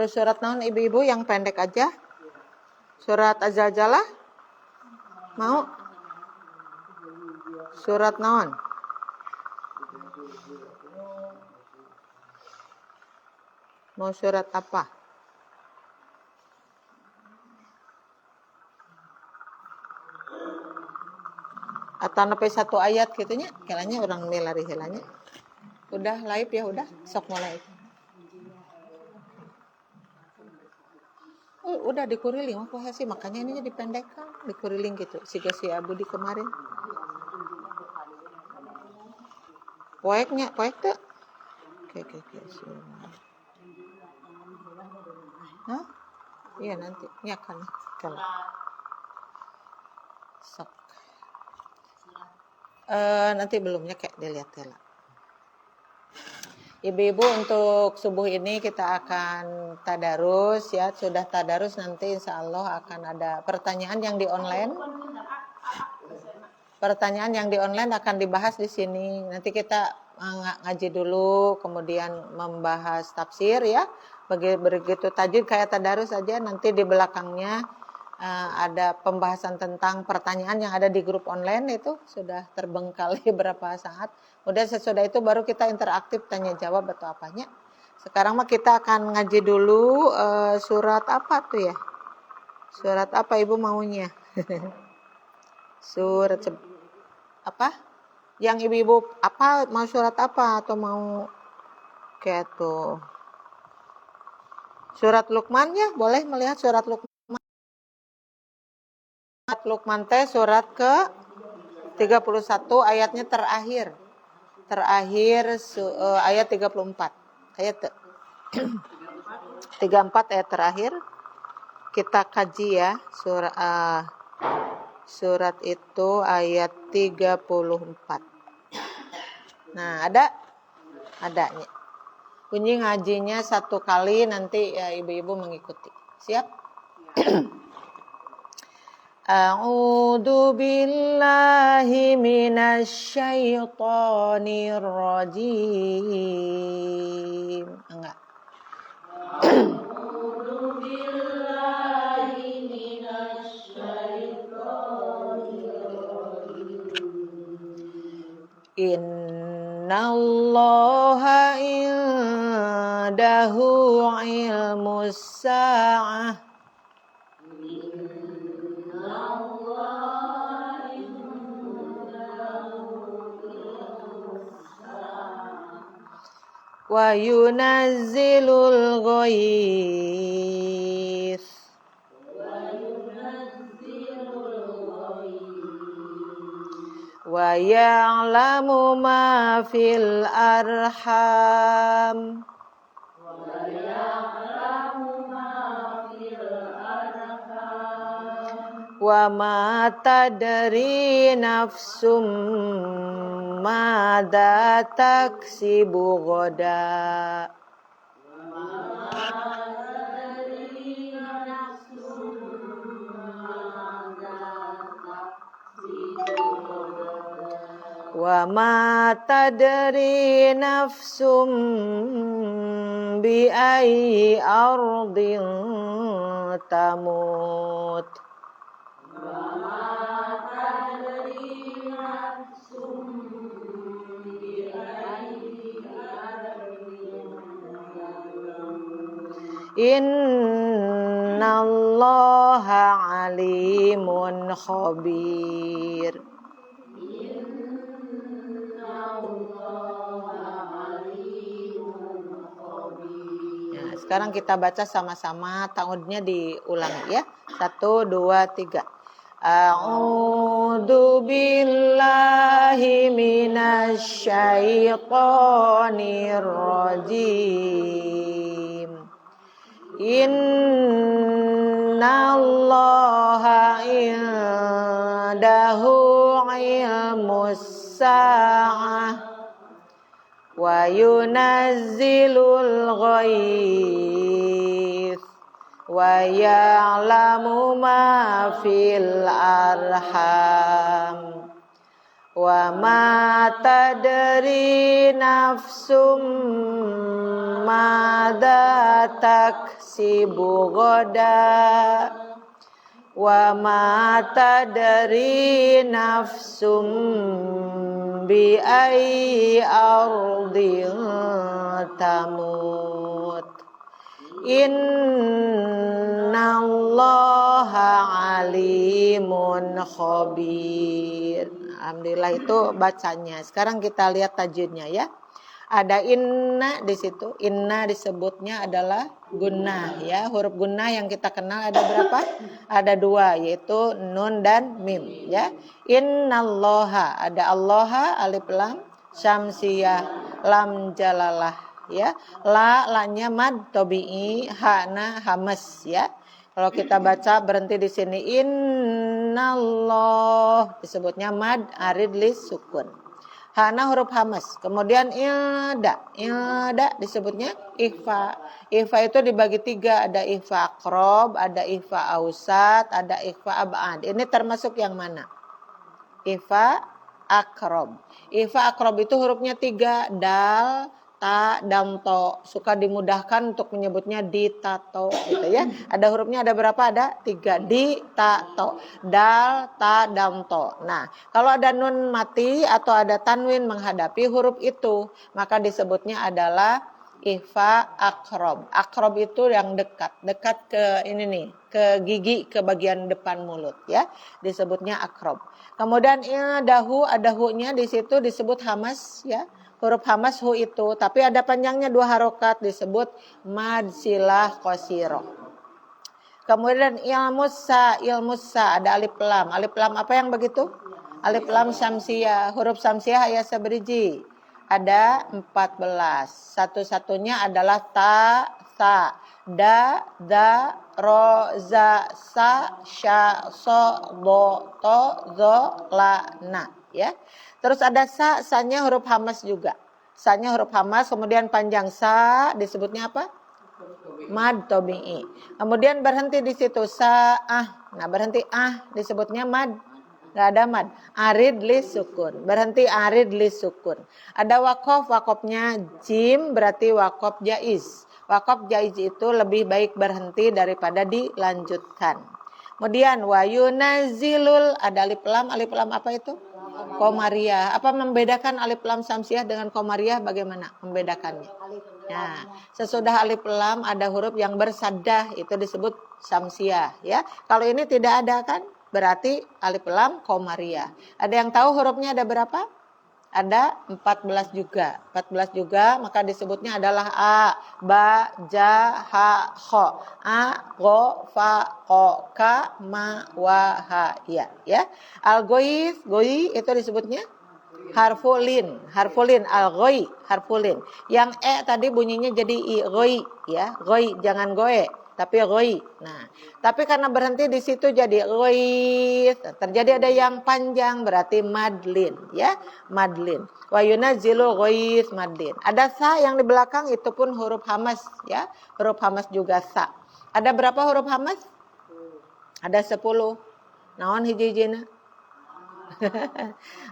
Surat naon ibu-ibu yang pendek aja? Surat Az-Zalzalah? Mau? Surat naon? Mau surat apa? Atau nepi satu ayat gitunya? Kelanya orang milari helanya. Udah live ya, udah sok mulai. Udah dikuriling aku sih, makanya ini dipendekkan, dikuriling gitu. Siga si Abu di kemarin. Poek tuh. Oke. Hah? Iya nanti, ini akan kalau sok. Nanti belumnya kayak dilihat ya lah. Ibu-ibu untuk subuh ini kita akan tadarus ya, sudah tadarus nanti insya Allah akan ada pertanyaan yang di online. Pertanyaan yang di online akan dibahas di sini. Nanti kita ngaji dulu, kemudian membahas tafsir ya. Begitu tajwid kayak tadarus aja, nanti di belakangnya ada pembahasan tentang pertanyaan yang ada di grup online itu sudah terbengkalai berapa saat. Udah sesudah itu baru kita interaktif tanya jawab atau apanya. Sekarang mah kita akan ngaji dulu surat apa tuh ya? Surat apa ibu maunya? Surat apa? Yang ibu-ibu apa mau surat apa atau mau kayak tuh? Surat Luqman ya, boleh melihat surat Luqman. Surat Luqman teh surat ke 31 ayatnya terakhir. Ayat 34. Ayat 34 ayat terakhir. Kita kaji ya surat itu ayat 34. Nah, adanya. Bunyi ngajinya satu kali nanti ya ibu-ibu mengikuti. Siap? A'udzu billahi minasyaitonir rajim. Enggak. A'udzu billahi minasyaitonir rajim. Innallaha indahu ilmus sa'ah. Wa yunazzilul ghaith wa ya'lamu ma fil arham wa ma tadri nafsum madza taksibu ghadan. Wa ma tadri nafsum bi ayyi ardin tamut. Innallaha alimun khabir. Nah, sekarang kita baca sama-sama, tahunnya diulang ya. 1, 2, 3. A'udzu billahi minasyaitonir rajim. Innallaha indahu ilmus sa'ah wa yunazzilul ghaith wa ya'lamu ma fil arham Wa ma tadri nafsum madza taksibu ghadan. Wa ma tadri nafsum bi ayyi ardin tamut. Innallaha alimun khabir. Alhamdulillah itu bacanya. Sekarang kita lihat tajwidnya ya. Ada inna di situ. Inna disebutnya adalah gunnah ya. Huruf gunnah yang kita kenal ada berapa? Ada 2 yaitu nun dan mim ya. Innallaha ada allaha alif lam syamsiyah lam jalalah ya. La-nya mad tabi'i, ha-na hamas ya. Kalau kita baca berhenti di sini innallah disebutnya mad arid lis sukun. Hana huruf hamas. Kemudian ilda disebutnya ikhfa. Ikhfa itu dibagi 3, ada ikhfa akrob, ada ikhfa ausat, ada ikhfa abad. Ini termasuk yang mana? Ikhfa akrob. Ikhfa akrob itu hurufnya 3, dal, ta, dan to. Suka dimudahkan untuk menyebutnya di, ta, to gitu ya. Ada hurufnya ada berapa? Ada 3. Di, ta, to. Dal, ta, dan to. Nah, kalau ada nun mati atau ada tanwin menghadapi huruf itu, maka disebutnya adalah ikhfa akrob. Akrob itu yang dekat ke ini nih, ke gigi, ke bagian depan mulut ya. Disebutnya akrob. Kemudian dahu, ada hu-nya di situ disebut hamas ya. Huruf hamas hu itu, tapi ada panjangnya 2 harokat disebut mad silah qasiroh. Kemudian ilmusa ada alif lam. Alif lam apa yang begitu? Alif lam syamsiyah. Huruf syamsiyah ayat seberiji. Ada 14. Satu-satunya adalah ta, sa, da, ro, za, sa, sya, so, do, to, zo, la, na ya. Terus ada sa-nya huruf hamas juga. Sa-nya huruf hamas, kemudian panjang sa disebutnya apa? Mad tabi'i. Kemudian berhenti di situ sa-ah. Nah, berhenti disebutnya mad. Enggak ada mad. Arid li sukun. Berhenti arid li sukun. Ada wakof, wakofnya jim berarti wakof jaiz. Wakof jaiz itu lebih baik berhenti daripada dilanjutkan. Kemudian wa yunazilul ada alif lam apa itu? Komariah. Apa membedakan alif lam syamsiah dengan komariah? Bagaimana membedakannya? Nah, sesudah alif lam ada huruf yang bersaddah itu disebut syamsiah ya. Kalau ini tidak ada kan? Berarti alif lam komariah. Ada yang tahu hurufnya ada berapa? Ada 14 juga. 14 juga maka disebutnya adalah a, ba, ja, ha, kho. A, go, fa, ko, ka, ma, wa, ha, ya. Ya. Al-goi itu disebutnya harfulin, al-goi, harfulin. Yang tadi bunyinya jadi i, goi, ya. Goi, jangan goe. Tapi goi. Nah, tapi karena berhenti di situ jadi goi. Terjadi ada yang panjang berarti madlin, ya. Madlin. Wa yunazzilu ghais madlin. Ada sa yang di belakang itu pun huruf hamas, ya. Huruf hamas juga sa. Ada berapa huruf hamas? Ada 10. Naon hiji-hijina?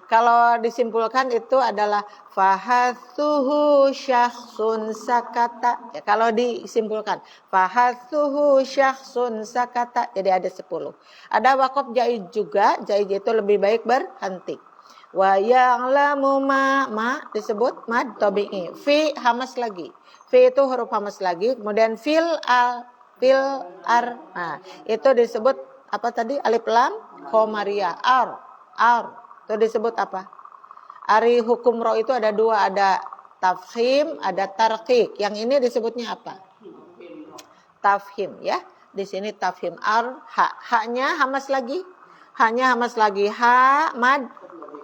Kalau disimpulkan itu adalah fahatsuhu syakhsun sakata. Ya, kalau disimpulkan fahatsuhu syakhsun sakata jadi ada 10. Ada waqaf jaiz juga, jaiz itu lebih baik berhenti. Wa ya'lamu ma disebut mad tabi'i. Fi hamas lagi. Fi itu huruf hamas lagi, kemudian fil ar. Nah, itu disebut apa tadi? Alif lam komariah ar itu disebut apa? Ari hukum ro itu ada 2, ada tafhim, ada tarqiq. Yang ini disebutnya apa? Tafhim ya. Di sini tafhim ha-nya hamas lagi. Ha-nya hamas lagi. Ha mad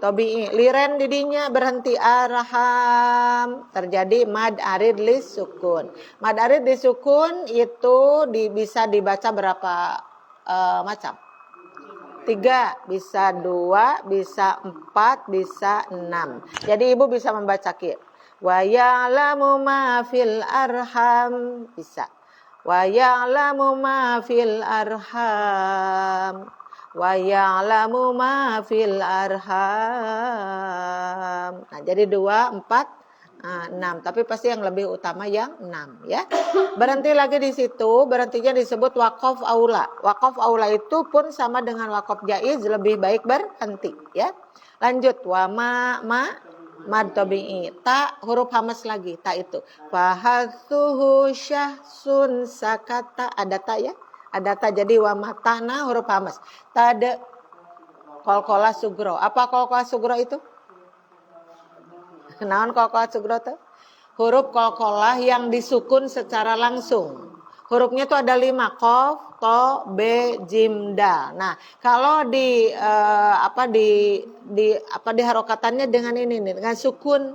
tabi'i. Liren didinya berhenti arham. Terjadi mad arid lis sukun. Mad arid lis sukun itu bisa dibaca berapa macam? 3, bisa 2, bisa 4, bisa 6. Jadi ibu bisa membaca wa ya'lamu ma fil arham, bisa. Wa ya'lamu ma fil arham. wa ya'lamu ma fil arham. Nah, jadi 2, 4, 6. Tapi pasti yang lebih utama yang 6 ya. Berhenti lagi di situ, berhentinya disebut waqaf aula. Waqaf aula itu pun sama dengan waqaf jaiz, lebih baik berhenti ya. Lanjut, wa ma mad tabi'i. Ta huruf hamas lagi, ta itu. Fahathuhu syahsun sakata, ada ta ya. Ada ta, jadi wa matana huruf hamas. Tade qalqalah sugro. Apa qalqalah sugro itu? Naon qalqalah sugro itu? Huruf qalqalah yang disukun secara langsung. Hurufnya itu ada 5, qaf, to, be, jim, dal. Nah, kalau di harokatannya dengan ini nih, dengan sukun.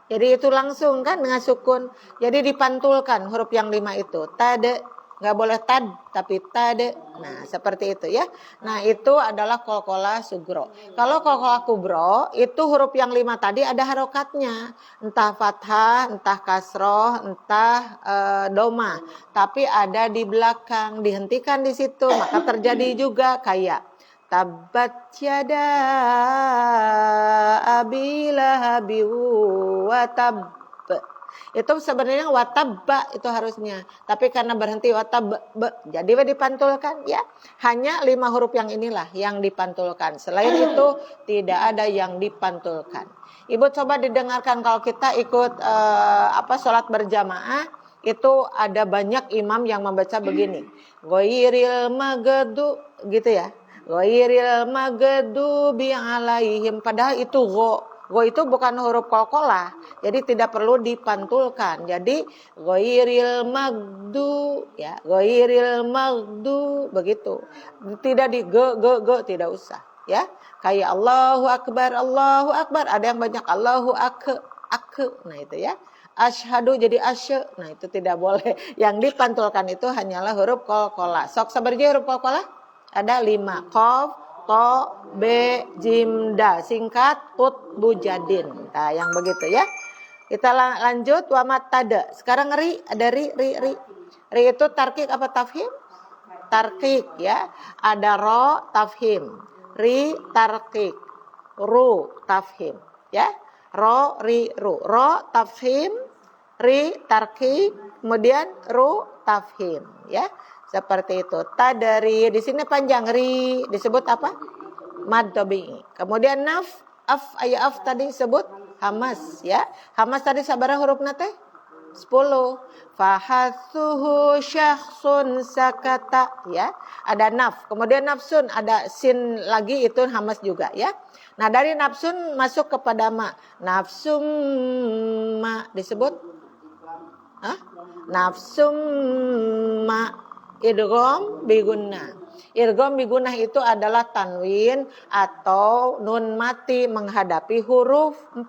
Jadi itu langsung kan dengan sukun. Jadi dipantulkan huruf yang 5 itu. Tade, nggak boleh tad, tapi tade. Nah, seperti itu ya. Nah, itu adalah qalqalah sugro. Kalau qalqalah kubro, itu huruf yang 5 tadi ada harokatnya. Entah fathah, entah kasroh, entah doma. Tapi ada di belakang, dihentikan di situ. Maka terjadi juga kayak Tabbat yada abi lahabi wa tab. Itu sebenarnya watabba itu harusnya. Tapi karena berhenti watab, jadi dipantulkan ya. Hanya 5 huruf yang inilah yang dipantulkan. Selain itu tidak ada yang dipantulkan. Ibu coba didengarkan kalau kita ikut sholat berjamaah. Itu ada banyak imam yang membaca begini. Ghairil maghdu gitu ya. Ghairil maghdubi alaihim, padahal itu go itu bukan huruf qalqalah. Jadi tidak perlu dipantulkan. Jadi ghairil maghdu ya, ghairil maghdu begitu. Tidak di ge tidak usah ya. Kayak Allahu akbar, Allahu akbar. Ada yang banyak Allahu ak. Nah itu ya. Asyhadu jadi asy. Nah itu tidak boleh. Yang dipantulkan itu hanyalah huruf qalqalah. Sok sabarja huruf qalqalah ada 5, qaf, to, be, jim, dal. Singkat, put, bujadin. Nah, yang begitu ya. Kita lanjut, wa matada. Sekarang ri, ada ri. Ri itu tarkik apa tafhim? Tarkik ya. Ada ro, tafhim. Ri, tarkik. Ru, tafhim. Ya. Ro, ri, ru. Ro, tafhim. Ri, tarkik. Kemudian ru, tafhim. Ya. Seperti itu. Tadari di sini panjang, ri disebut apa? Mad tabi'i. Kemudian af tadi disebut hamas ya. Hamas tadi sabaraha hurufna teh? 10. Fahathuhu syakhsun sakata ya. Ada naf. Kemudian nafsun ada sin lagi itu hamas juga ya. Nah, dari nafsun masuk kepada ma. Nafsum ma disebut nafsum ma. Idgham bigunnah. Idgham bigunnah itu adalah tanwin atau nun mati menghadapi huruf 4.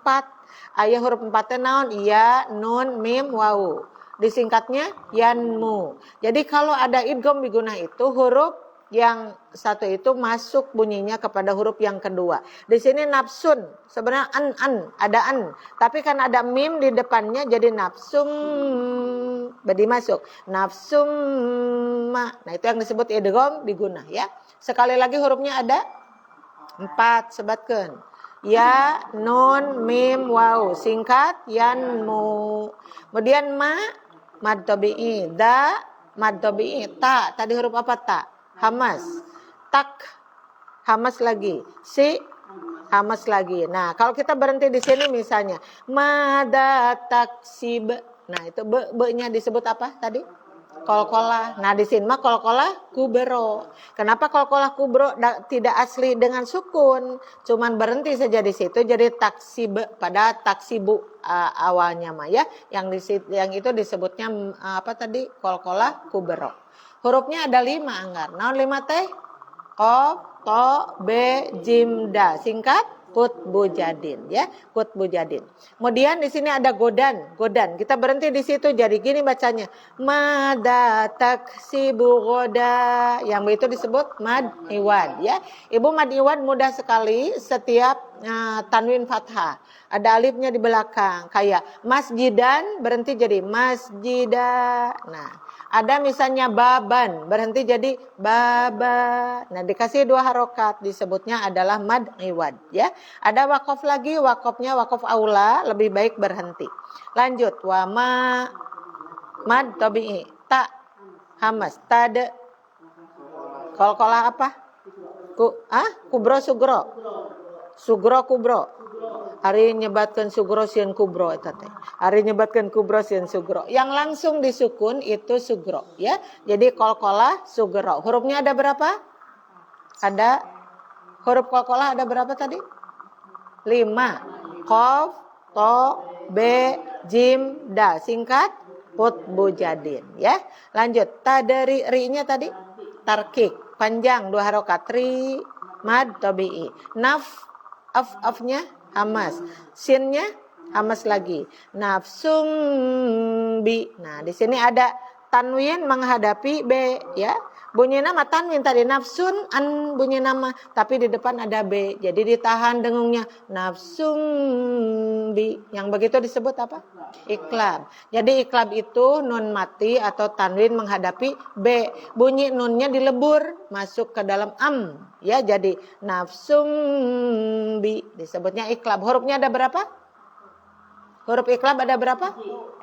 Aya huruf 4 naon? Ya, nun, mim, wawu. Disingkatnya yanmu. Jadi kalau ada idgham bigunnah itu huruf yang satu itu masuk bunyinya kepada huruf yang kedua. Di sini nafsun, sebenarnya ada an. Tapi kan ada mim di depannya jadi nafsum, berarti masuk. Nafsum ma. Nah, itu yang disebut idgham bigunnah ya. Sekali lagi hurufnya ada 4, sebatkeun. Ya, nun, mim, waw. Singkat yanmu. Kemudian ma, mad tabi'i. Da, mad tabi'i. Ta, tadi huruf apa ta? Hamas. Tak, hamas lagi. Si, hamas lagi. Nah, kalau kita berhenti di sini misalnya mada taksib. Nah, itu be-nya disebut apa tadi? Qalqalah. Nah, di sini mah qalqalah kubro. Kenapa qalqalah kubro tidak asli dengan sukun? Cuman berhenti saja di situ jadi taksib pada taksibu awalnya mah ya. Yang itu disebutnya apa tadi? Qalqalah kubro. Hurufnya ada 5 anggar. Naon 5 teh? Qaf, to, be, jim, dal. Singkat kut bujadin ya, kut bujadin. Kemudian di sini ada godan. Kita berhenti di situ jadi gini bacanya. Mada taksibu goda. Yang itu disebut mad iwad ya. Ibu mad iwad mudah sekali setiap tanwin fathah. Ada alifnya di belakang kayak masjidan berhenti jadi masjida. Nah, Ada misalnya baban, berhenti jadi baba. Nah, dikasih 2 harokat, disebutnya adalah mad iwad ya. Ada wakof lagi, wakofnya wakof aula, lebih baik berhenti. Lanjut, wama mad tabi'i, ta hamas, tade kolkolah apa? Kubro sugro. Sugro kubro. Hari nyebatkan sugro sieun kubro eta teh. Hari nyebatkan kubro sieun sugro. Yang langsung disukun itu sugro ya. Jadi kolkolah sugro. Hurufnya ada berapa? Ada huruf kolkolah ada berapa tadi? 5. Qaf, to, be, jim, dal. Singkat put bujadin ya. Lanjut. Tadari ri-nya tadi tarkik. Panjang 2 harokat. Ri mad tabi'i. Naf afnya hamas. Sinnya hamas lagi. Nafsum bi. Nah, di sini ada tanwin menghadapi b ya. Bunyi nama tanwin tadi nafsun an bunyi nama, tapi di depan ada b. Jadi ditahan dengungnya nafsum bi. Yang begitu disebut apa? Iklab. Jadi iklab itu nun mati atau tanwin menghadapi b. Bunyi nunnya dilebur masuk ke dalam am ya. Jadi nafsum bi disebutnya iklab. Hurufnya ada berapa? Huruf iklab ada berapa?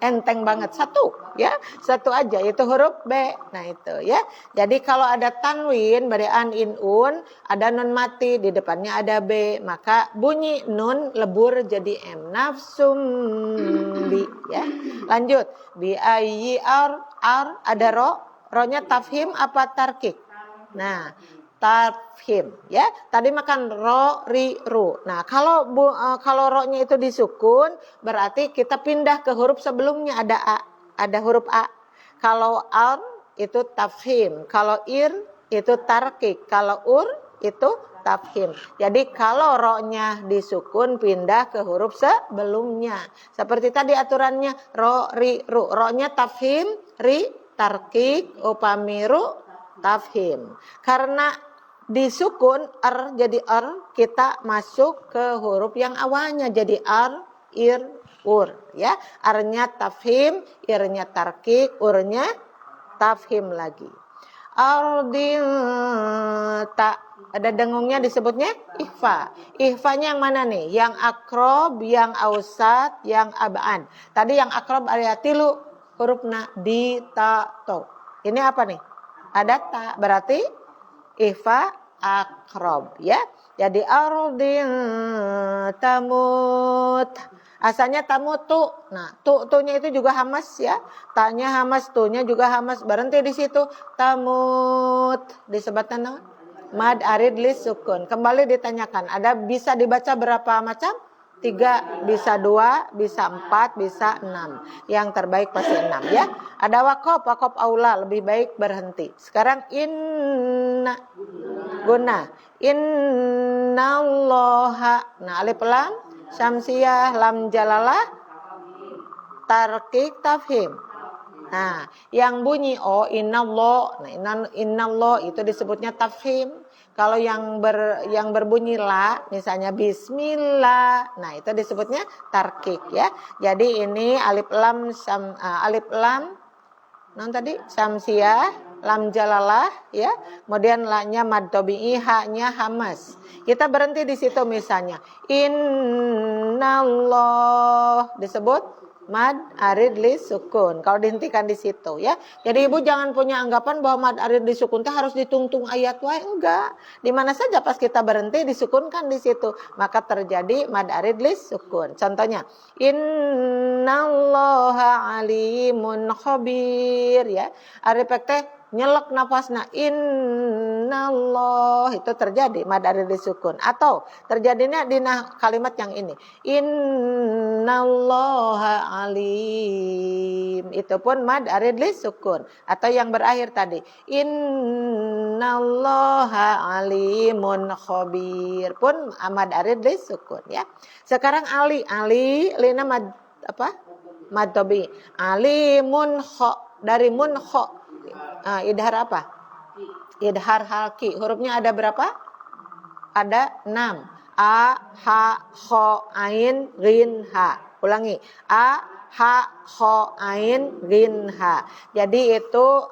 Enteng banget, 1 ya. 1 aja itu huruf B. Nah itu ya. Jadi kalau ada tanwin bari an in un, ada nun mati di depannya ada B, maka bunyi nun lebur jadi M. Nafsum bi ya. Lanjut. Bi ayyi ar ada ro-nya tafhim apa tarkik? Nah, tafhim ya. Tadi makan ro ri ru. Nah, kalau ro-nya itu disukun berarti kita pindah ke huruf sebelumnya ada a, ada huruf a. Kalau ar itu tafhim, kalau ir itu tarkik, kalau ur itu tafhim. Jadi kalau ro-nya disukun pindah ke huruf sebelumnya. Seperti tadi aturannya ro ri ru. Ro-nya tafhim, ri tarkik, upami ru tafhim. Karena disukun jadi kita masuk ke huruf yang awalnya jadi ir ur ya. Arnya tafhim, irnya tarkik, urnya tafhim lagi. Ardin tak ada dengungnya disebutnya ikhfa. Ikhfanya yang mana nih? Yang akrob, yang ausat, yang abaan. Tadi yang akrob ada tilu hurufna di ta to. Ini apa nih? Ada ta, berarti ikhfa akrob ya. Jadi ardin tamut. Asalnya tamutu. Nah, tu-nya itu juga hamas ya. Ta-nya hamas, tu-nya juga hamas. Berhenti di situ. Tamut. Disebutkan nama? Mad arid lis sukun. Kembali ditanyakan, ada bisa dibaca berapa macam? 3, bisa 2, bisa 4, bisa 6. Yang terbaik pasti 6 ya. Ada wakof aula, lebih baik berhenti. Sekarang inna guna. Innallaha. Nah, alif lam syamsiyah, lam jalalah, tarkik tafhim. Nah, yang bunyi innallah. Nah, innallah itu disebutnya tafhim. Kalau yang berbunyi la, misalnya bismillah. Nah, itu disebutnya tarkik ya. Jadi ini alif lam non tadi syamsiyah, lam jalalah ya. Kemudian la-nya mad tabi'i, ha-nya hamas. Kita berhenti di situ misalnya. Innallah disebut mad arid li sukun. Kalau dihentikan di situ ya. Jadi ibu jangan punya anggapan bahwa mad arid li sukun itu harus ditungtung ayat wae, enggak. Di mana saja pas kita berhenti disukunkan di situ, maka terjadi mad arid li sukun. Contohnya innallaha alimun khabir ya. Ari teh nyelek nafasna innallah itu terjadi mad arid li sukun. Atau terjadinya di kalimat yang ini innallaha alim, itu pun mad arid li sukun. Atau yang berakhir tadi innallaha alimun khabir pun mad arid li sukun ya. Sekarang lina mad apa? Mad tabi. Alimun kha, dari mun kha. Idhar apa? Idhar halki. Hurufnya ada berapa? Ada 6. A, ha, kho, ain, rin, ha. Ulangi. A, ha, kho, ain, ghin, ha. Jadi itu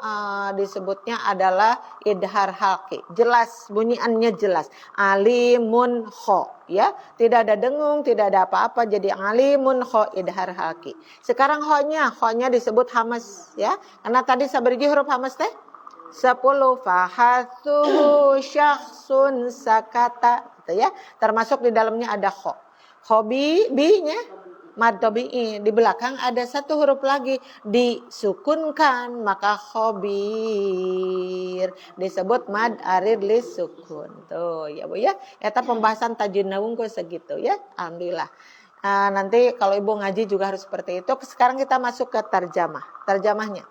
disebutnya adalah idhar halqi. Jelas, bunyiannya jelas. Alimun kho, ya. Tidak ada dengung, tidak ada apa-apa. Jadi alimun kho, idhar halqi. Sekarang kho-nya disebut hamas, ya. Karena tadi sabrigi huruf hamas teh 10. Fahathuhu syakhsun sakata, gitu ya. Termasuk di dalamnya ada kho. Khobi, bi-nya mad tabi'i. Di belakang ada satu huruf lagi disukunkan, maka khobir disebut mad arid lis sukun. Tuh ya Bu ya. Eta pembahasan tajwid naungku segitu ya. Alhamdulillah. Nanti kalau Ibu ngaji juga harus seperti itu. Sekarang kita masuk ke tarjamah. Tarjamahnya.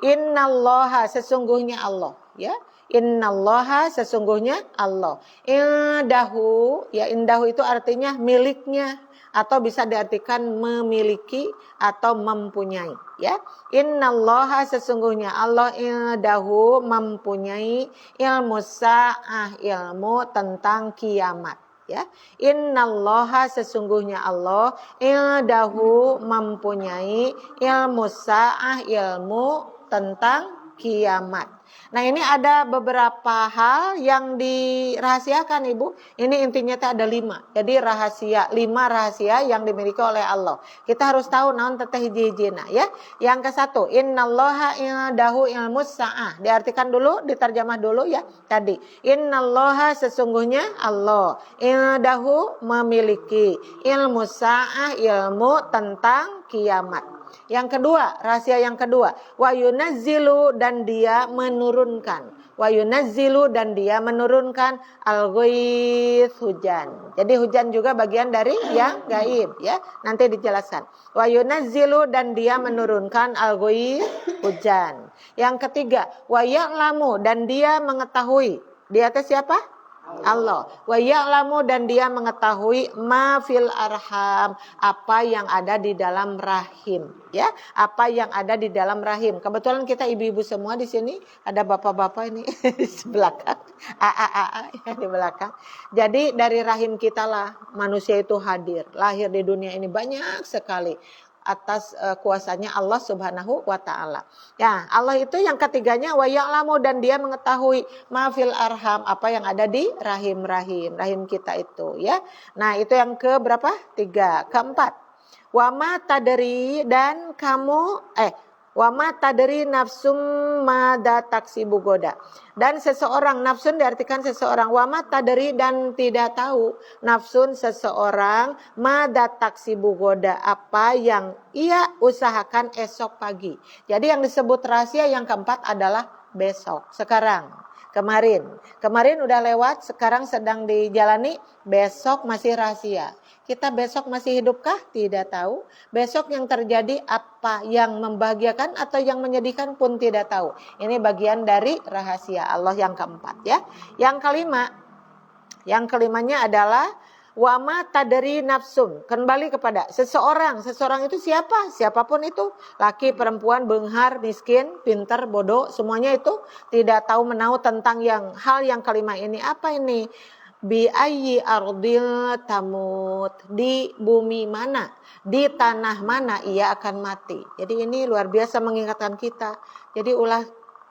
Innallaha, sesungguhnya Allah, ya. Innallaha, sesungguhnya Allah. Indahu, ya, indahu itu artinya miliknya, atau bisa diartikan memiliki atau mempunyai, ya. Innallaha, sesungguhnya Allah, indahu, mempunyai ilmu sa'ah, ilmu tentang kiamat, ya. Innallaha, sesungguhnya Allah, indahu, mempunyai ilmu sa'ah, ilmu tentang kiamat. Nah, ini ada beberapa hal yang dirahasiakan Ibu. Ini intinya ada 5. Jadi 5 rahasia yang dimiliki oleh Allah. Kita harus tahu naon teteh hiji-hijina, ya. Yang ke-1, innallaha indahu ilmus sa'ah. Diartikan dulu, diterjemah dulu ya tadi. Innallaha, sesungguhnya Allah, indahu, memiliki ilmu sa'ah, ilmu tentang kiamat. Yang kedua, rahasia yang kedua, wa yunazzilu, dan dia menurunkan. Wa yunazzilu, dan dia menurunkan al-ghaits, hujan. Jadi hujan juga bagian dari yang gaib, ya. Nanti dijelaskan. Wa yunazzilu, dan dia menurunkan al-ghaits, hujan. Yang ketiga, wa ya'lamu, dan dia mengetahui. Dia itu siapa? Allah. Wa ya'lamu, dan dia mengetahui ma fil arham, apa yang ada di dalam rahim, ya. Apa yang ada di dalam rahim. Kebetulan kita ibu-ibu semua di sini, ada bapak-bapak ini di belakang. Ya, di belakang. Jadi dari rahim kita lah manusia itu hadir, lahir di dunia ini banyak sekali. Atas kuasanya Allah Subhanahu wa taala. Ya, Allah itu yang ketiganya wa ya'lamu, dan dia mengetahui ma fil arham, apa yang ada di rahim kita itu, ya. Nah, itu yang ke berapa? 3. Keempat, wa ma tadri, dan wa ma tadri nafsum mada taksibu goda. Dan seseorang, nafsun diartikan seseorang, wa ma tadri, dan tidak tahu nafsun, seseorang, mada taksibu goda, apa yang ia usahakan esok pagi. Jadi yang disebut rahasia yang keempat adalah besok, sekarang. Kemarin udah lewat, sekarang sedang dijalani, besok masih rahasia. Kita besok masih hidupkah? Tidak tahu. Besok yang terjadi apa yang membahagiakan atau yang menyedihkan pun tidak tahu. Ini bagian dari rahasia Allah yang keempat, ya. Yang kelimanya adalah wa ma tadri nafsum. Kembali kepada seseorang. Seseorang itu siapa? Siapapun itu. Laki, perempuan, beunghar, miskin, pintar, bodoh. Semuanya itu tidak tahu menahu tentang hal yang kelima ini. Apa ini? Bi ayyi ardil tamut. Di bumi mana? Di tanah mana ia akan mati. Jadi ini luar biasa mengingatkan kita. Jadi ulah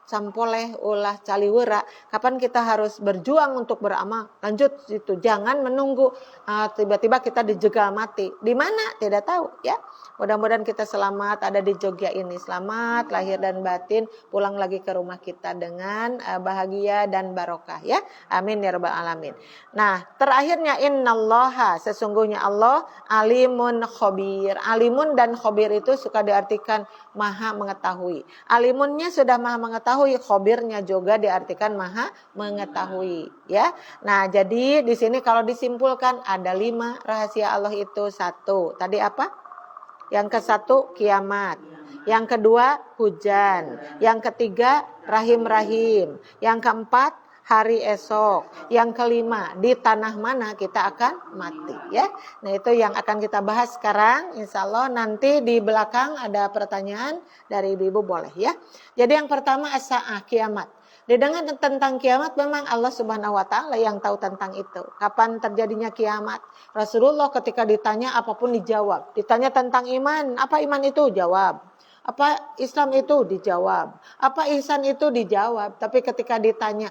sampoleh, ulah caliwera, kapan kita harus berjuang untuk beramal, lanjut itu, jangan menunggu tiba-tiba kita dijegal mati. Di mana? Tidak tahu, ya. Mudah-mudahan kita selamat ada di Jogja ini, selamat lahir dan batin, pulang lagi ke rumah kita dengan bahagia dan barokah, ya. Amin ya rabbal alamin. Nah, terakhirnya innallaha, sesungguhnya Allah alimun khabir. Alimun dan khabir itu suka diartikan maha mengetahui. Alimunnya sudah maha mengetahui, khabirnya juga diartikan maha mengetahui, ya. Nah, jadi di sini kalau disimpulkan ada 5 rahasia Allah itu. 1, tadi apa? Yang ke-1 kiamat. Yang kedua hujan. Yang ketiga rahim-rahim. Yang keempat hari esok. Yang kelima di tanah mana kita akan mati, ya. Nah, itu yang akan kita bahas sekarang. Insya Allah nanti di belakang ada pertanyaan dari ibu-ibu, boleh, ya. Jadi yang pertama as-sa'ah, kiamat. Didengar tentang kiamat memang Allah Subhanahu wa taala yang tahu tentang itu. Kapan terjadinya kiamat? Rasulullah ketika ditanya apapun dijawab. Ditanya tentang iman, apa iman itu? Jawab. Apa Islam itu? Dijawab. Apa ihsan itu? Dijawab. Tapi ketika ditanya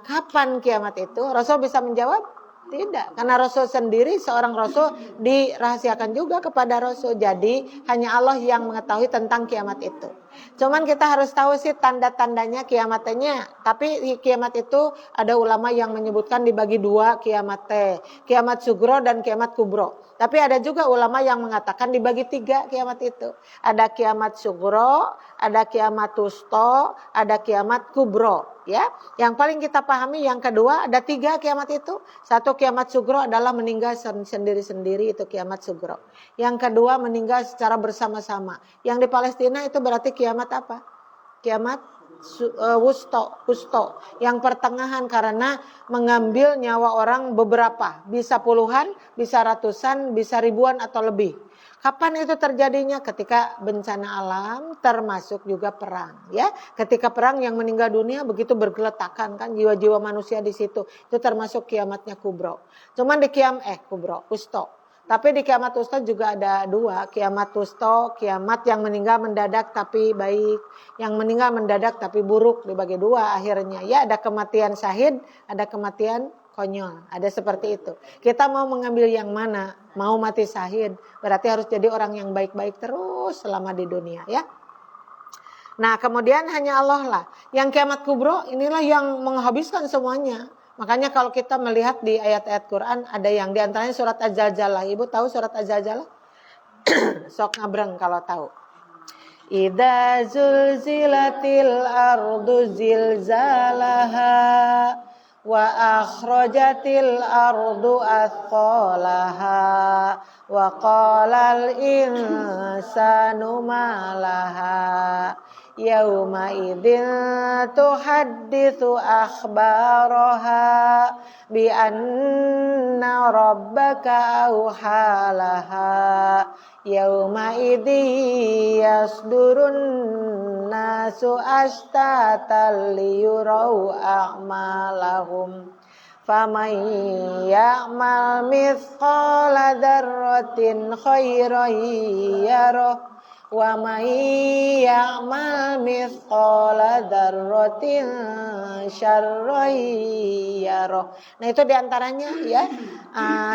kapan kiamat itu, Rasul bisa menjawab? Tidak, karena Rasul sendiri seorang Rasul dirahasiakan juga kepada Rasul. Jadi hanya Allah yang mengetahui tentang kiamat itu. Cuman kita harus tahu sih tanda-tandanya kiamatnya. Tapi kiamat itu ada ulama yang menyebutkan dibagi dua kiamat teh. Kiamat sugro dan kiamat kubro. Tapi ada juga ulama yang mengatakan dibagi tiga kiamat itu. Ada kiamat sugro, ada kiamat wusto, ada kiamat kubro. Ya, yang paling kita pahami yang kedua ada tiga kiamat itu. Satu kiamat sugro adalah meninggal sendiri-sendiri, itu kiamat sugro. Yang kedua meninggal secara bersama-sama. Yang di Palestina itu berarti kiamat apa? Kiamat wusto, yang pertengahan karena mengambil nyawa orang beberapa, bisa puluhan, bisa ratusan, bisa ribuan atau lebih. Kapan itu terjadinya? Ketika bencana alam, termasuk juga perang, ya. Ketika perang yang meninggal dunia begitu bergeletakan kan jiwa-jiwa manusia di situ. Itu termasuk kiamatnya kubro. Cuman di kubro, wusto. Tapi di kiamat wusto juga ada dua, kiamat wusto, kiamat yang meninggal mendadak tapi baik, yang meninggal mendadak tapi buruk, dibagi dua akhirnya. Ya, ada kematian syahid, ada kematian konyol, ada seperti itu. Kita mau mengambil yang mana? Mau mati syahid, berarti harus jadi orang yang baik-baik terus selama di dunia, ya. Nah, kemudian hanya Allah lah. Yang kiamat kubro inilah yang menghabiskan semuanya. Makanya kalau kita melihat di ayat-ayat Quran ada yang diantaranya surat Az-Zalzalah. Ibu tahu surat Az-Zalzalah? Sok ngabreng kalau tahu. Idza zulzilatil ardu zilzalaha wa akhrajatil ardu athqalaha wa qalal insanu ma laha yauma idzin tuhadditsu akhbaraha bi anna rabbaka awhalaha yauma idzi yasdurun nasu ashtatan liyurau a'malahum faman ya'mal mithqala dzarratin khairan yarah wa may ya'mal mithqala dzarratin syarran yarah. Nah, itu diantaranya ya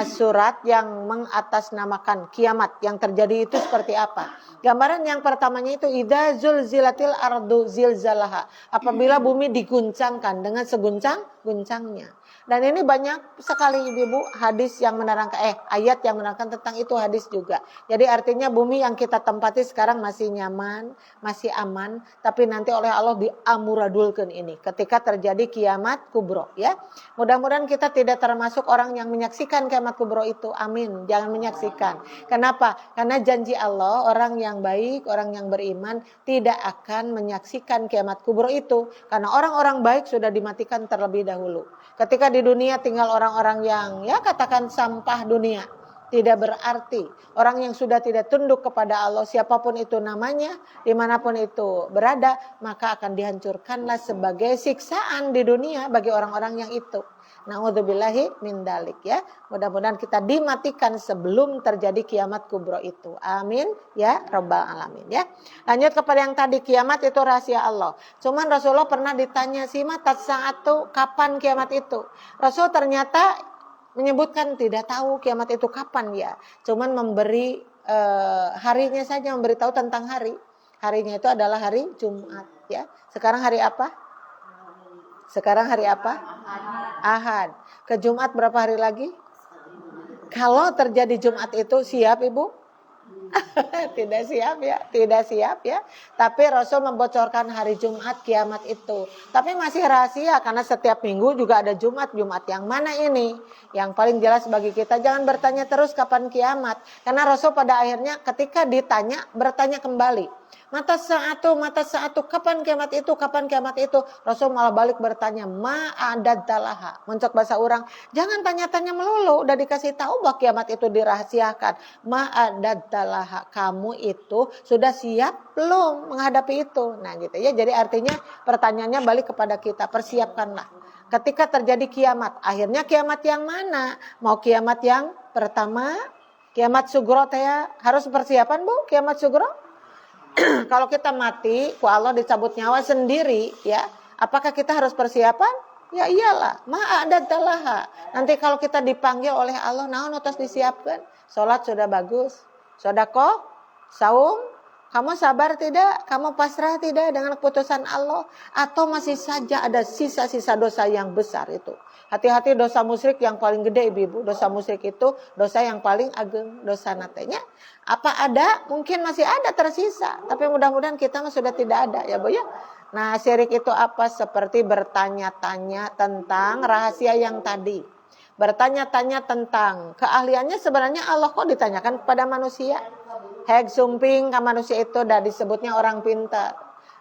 surat yang mengatasnamakan kiamat yang terjadi itu seperti apa. Gambaran yang pertamanya itu idza zulzilatil ardu zilzalaha, apabila bumi diguncangkan dengan seguncang-guncangnya. Dan ini banyak sekali ibu hadis yang menerangkan ayat yang menerangkan tentang itu, hadis juga. Jadi artinya bumi yang kita tempati sekarang masih nyaman, masih aman, tapi nanti oleh Allah diamuradulkeun ini ketika terjadi kiamat kubro, ya. Mudah-mudahan kita tidak termasuk orang yang menyaksikan kiamat kubro itu. Amin. Jangan menyaksikan. Kenapa? Karena janji Allah, orang yang baik, orang yang beriman tidak akan menyaksikan kiamat kubro itu, karena orang-orang baik sudah dimatikan terlebih dahulu. Ketika di dunia tinggal orang-orang yang ya katakan sampah dunia, tidak berarti. Orang yang sudah tidak tunduk kepada Allah, siapapun itu namanya, dimanapun itu berada, maka akan dihancurkanlah sebagai siksaan di dunia bagi orang-orang yang itu. Na'udzubillahi min dalik, ya. Mudah-mudahan kita dimatikan sebelum terjadi kiamat kubro itu. Amin ya rabbal alamin, ya. Lanjut kepada yang tadi, kiamat itu rahasia Allah. Cuman Rasulullah pernah ditanya sih mata saat itu kapan kiamat itu. Rasul ternyata menyebutkan tidak tahu kiamat itu kapan ya. Cuman memberi harinya saja, memberitahu tentang hari. Harinya itu adalah hari Jumat, ya. Sekarang hari apa? Sekarang hari apa? Ahad. Ke Jumat berapa hari lagi? Kalau terjadi Jumat itu siap ibu? Tidak siap ya, tidak siap ya. Tapi Rasul membocorkan hari Jumat kiamat itu. Tapi masih rahasia karena setiap minggu juga ada Jumat. Jumat yang mana ini? Yang paling jelas bagi kita, jangan bertanya terus kapan kiamat. Karena Rasul pada akhirnya ketika ditanya, bertanya kembali. Mata saatu, kapan kiamat itu, kapan kiamat itu. Rasul malah balik bertanya, ma'adadalaha. Muncul bahasa orang, jangan tanya-tanya melulu, udah dikasih tahu bahwa kiamat itu dirahasiakan. Ma'adadalaha, kamu itu sudah siap belum menghadapi itu? Nah gitu ya, jadi artinya pertanyaannya balik kepada kita, persiapkanlah. Ketika terjadi kiamat, akhirnya kiamat yang mana? Mau kiamat yang pertama, kiamat sugro ya, harus persiapan Bu, kiamat sugro. Kalau kita mati, ku Allah dicabut nyawa sendiri, ya, apakah kita harus persiapan? Ya iyalah, ma'adadalaha. Nanti kalau kita dipanggil oleh Allah, naon utos disiapkan? Salat sudah bagus, sedekah, saum, kamu sabar tidak? Kamu pasrah tidak dengan keputusan Allah? Atau masih saja ada sisa-sisa dosa yang besar itu? Hati-hati dosa musyrik yang paling gede ibu-ibu. Dosa musyrik itu dosa yang paling ageng, dosa natenya. Apa ada? Mungkin masih ada tersisa. Tapi mudah-mudahan kita sudah tidak ada ya Bu ya. Nah syirik itu apa? Seperti bertanya-tanya tentang rahasia yang tadi. Bertanya-tanya tentang keahliannya sebenarnya Allah kok ditanyakan kepada manusia. Heg sumping ke manusia itu dah disebutnya orang pintar.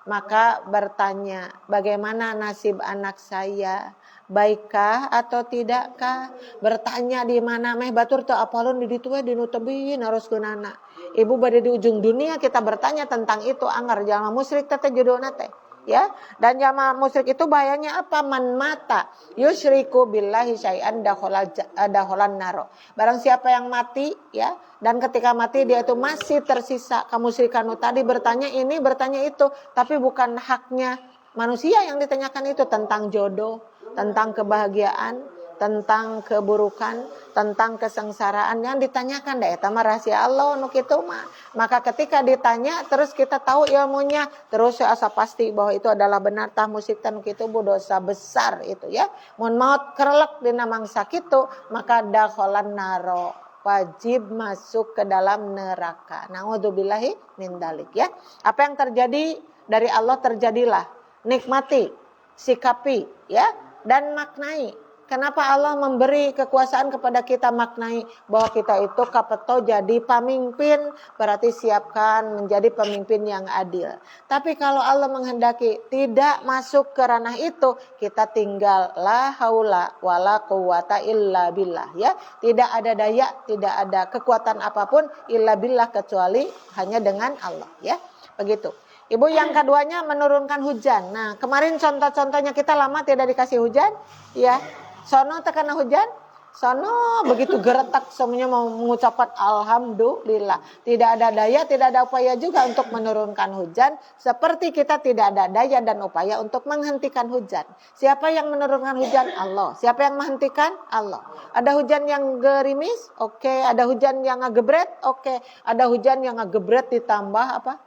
Maka bertanya, bagaimana nasib anak saya? Baikkah atau tidakkah? Bertanya di mana meh batur teu apalun di ditu we dinu tebin harus geunana. Ibu bade di ujung dunia kita bertanya tentang itu anggar jalma musyrik teh judulna teh. Ya, dan jalma musyrik itu bahayanya apa? Man mata yusyriku billahi syai'an dakholan naro. Barang siapa yang mati ya, dan ketika mati dia itu masih tersisa kemusyrikan tadi, bertanya ini, bertanya itu, tapi bukan haknya manusia yang ditanyakan itu, tentang jodoh, tentang kebahagiaan, tentang keburukan, tentang kesengsaraan yang ditanyakan deh, eta mah rahasia Allah nu kitu mah. Maka ketika ditanya terus kita tahu ilmunya, terus asa pasti bahwa itu adalah benar tah musyrik tah nu kitu bu dosa besar itu ya. Mun maut kerelek dina mangsa kitu, maka dakholan naro, wajib masuk ke dalam neraka. Naudzubillahi min dzalik ya. Apa yang terjadi dari Allah terjadilah. Nikmati, sikapi ya, dan maknai. Kenapa Allah memberi kekuasaan kepada kita, maknai bahwa kita itu kapeto jadi pemimpin, berarti siapkan menjadi pemimpin yang adil. Tapi kalau Allah menghendaki tidak masuk ke ranah itu, kita tinggal la haula wala quwata illa billah ya. Tidak ada daya, tidak ada kekuatan apapun illa billah kecuali hanya dengan Allah ya. Begitu. Ibu yang keduanya menurunkan hujan. Nah, kemarin contoh-contohnya kita lama tidak dikasih hujan, ya. Sono terkena hujan, sono begitu geretak semuanya mau mengucapkan alhamdulillah. Tidak ada daya, tidak ada upaya juga untuk menurunkan hujan. Seperti kita tidak ada daya dan upaya untuk menghentikan hujan. Siapa yang menurunkan hujan? Allah. Siapa yang menghentikan? Allah. Ada hujan yang gerimis? Oke. Ada hujan yang ngegebret? Oke. Ada hujan yang ngegebret ditambah apa?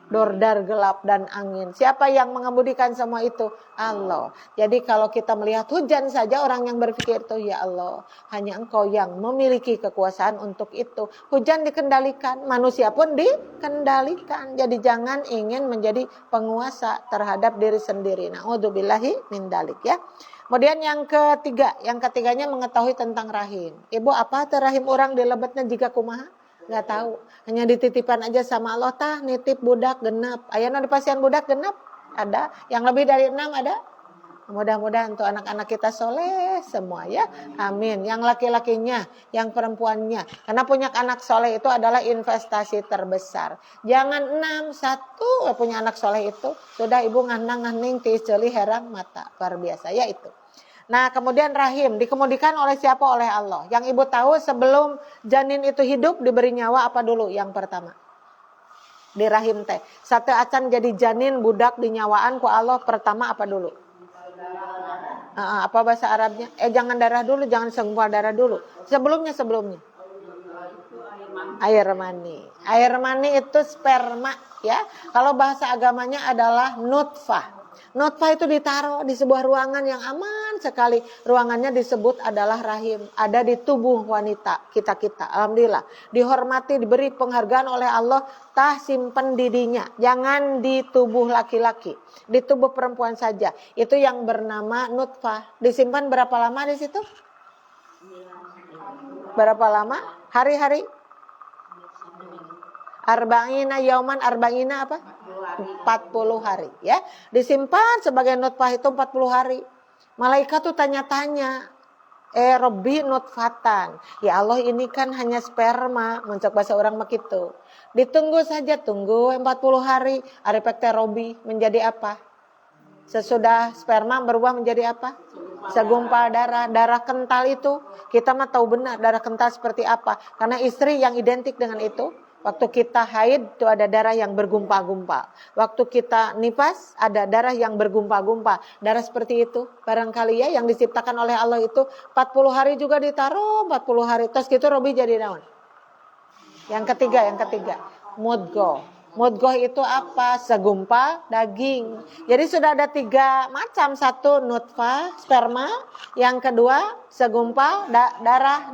Dordar gelap dan angin. Siapa yang mengemudikan semua itu? Allah. Jadi kalau kita melihat hujan saja orang yang berpikir itu ya Allah, hanya Engkau yang memiliki kekuasaan untuk itu. Hujan dikendalikan, manusia pun dikendalikan. Jadi jangan ingin menjadi penguasa terhadap diri sendiri. Na'udzubillahi min dzalik ya. Kemudian yang ketiganya mengetahui tentang rahim. Ibu apa tuh rahim orang dilebetnya jika kumaha? Nggak tahu, hanya dititipan aja sama Allah tah nitip budak genap. Ayana di pasien budak genap ada, yang lebih dari 6 ada. Mudah-mudahan untuk anak-anak kita soleh semua ya, amin. Yang laki-lakinya, yang perempuannya, karena punya anak soleh itu adalah investasi terbesar. Jangan 1 punya anak soleh itu sudah ibu nganang-nganing tiis jeli herang mata, luar biasa ya itu. Nah kemudian rahim dikemudikan oleh siapa? Oleh Allah. Yang ibu tahu sebelum janin itu hidup diberi nyawa apa dulu? Yang pertama di rahim teh. Satu acan jadi janin budak dinyawaan ku Allah pertama apa dulu? Apa bahasa Arabnya? Jangan darah dulu, jangan segumpal darah dulu. Sebelumnya. Air mani. Air mani itu sperma ya. Kalau bahasa agamanya adalah nutfah. Nutfah itu ditaruh di sebuah ruangan yang aman sekali. Ruangannya disebut adalah rahim. Ada di tubuh wanita kita. Alhamdulillah. Dihormati, diberi penghargaan oleh Allah. Tah simpen didinya. Jangan di tubuh laki-laki. Di tubuh perempuan saja. Itu yang bernama nutfah. Disimpan berapa lama di situ? Berapa lama? Hari-hari? Arba'ina yauman, arba'ina apa? 40 hari ya. Disimpan sebagai nutfah itu 40 hari. Malaikat tuh tanya-tanya, Robbi nutfatan. Ya Allah, ini kan hanya sperma, muncak bahasa orang begitu. Ditunggu saja, tunggu 40 hari. Arepek teh Robbi menjadi apa? Sesudah sperma berubah menjadi apa? Segumpal darah. Darah kental itu kita mah tahu benar darah kental seperti apa. Karena istri yang identik dengan itu. Waktu kita haid itu ada darah yang bergumpal-gumpal. Waktu kita nifas ada darah yang bergumpal-gumpal. Darah seperti itu. Barangkali ya yang diciptakan oleh Allah itu 40 hari juga ditaruh 40 hari. Terus gitu Robi jadi naon? Yang ketiga. Mudghah. Mudghah itu apa? Segumpal daging. Jadi sudah ada 3 macam. Satu nutfah, sperma. Yang kedua segumpal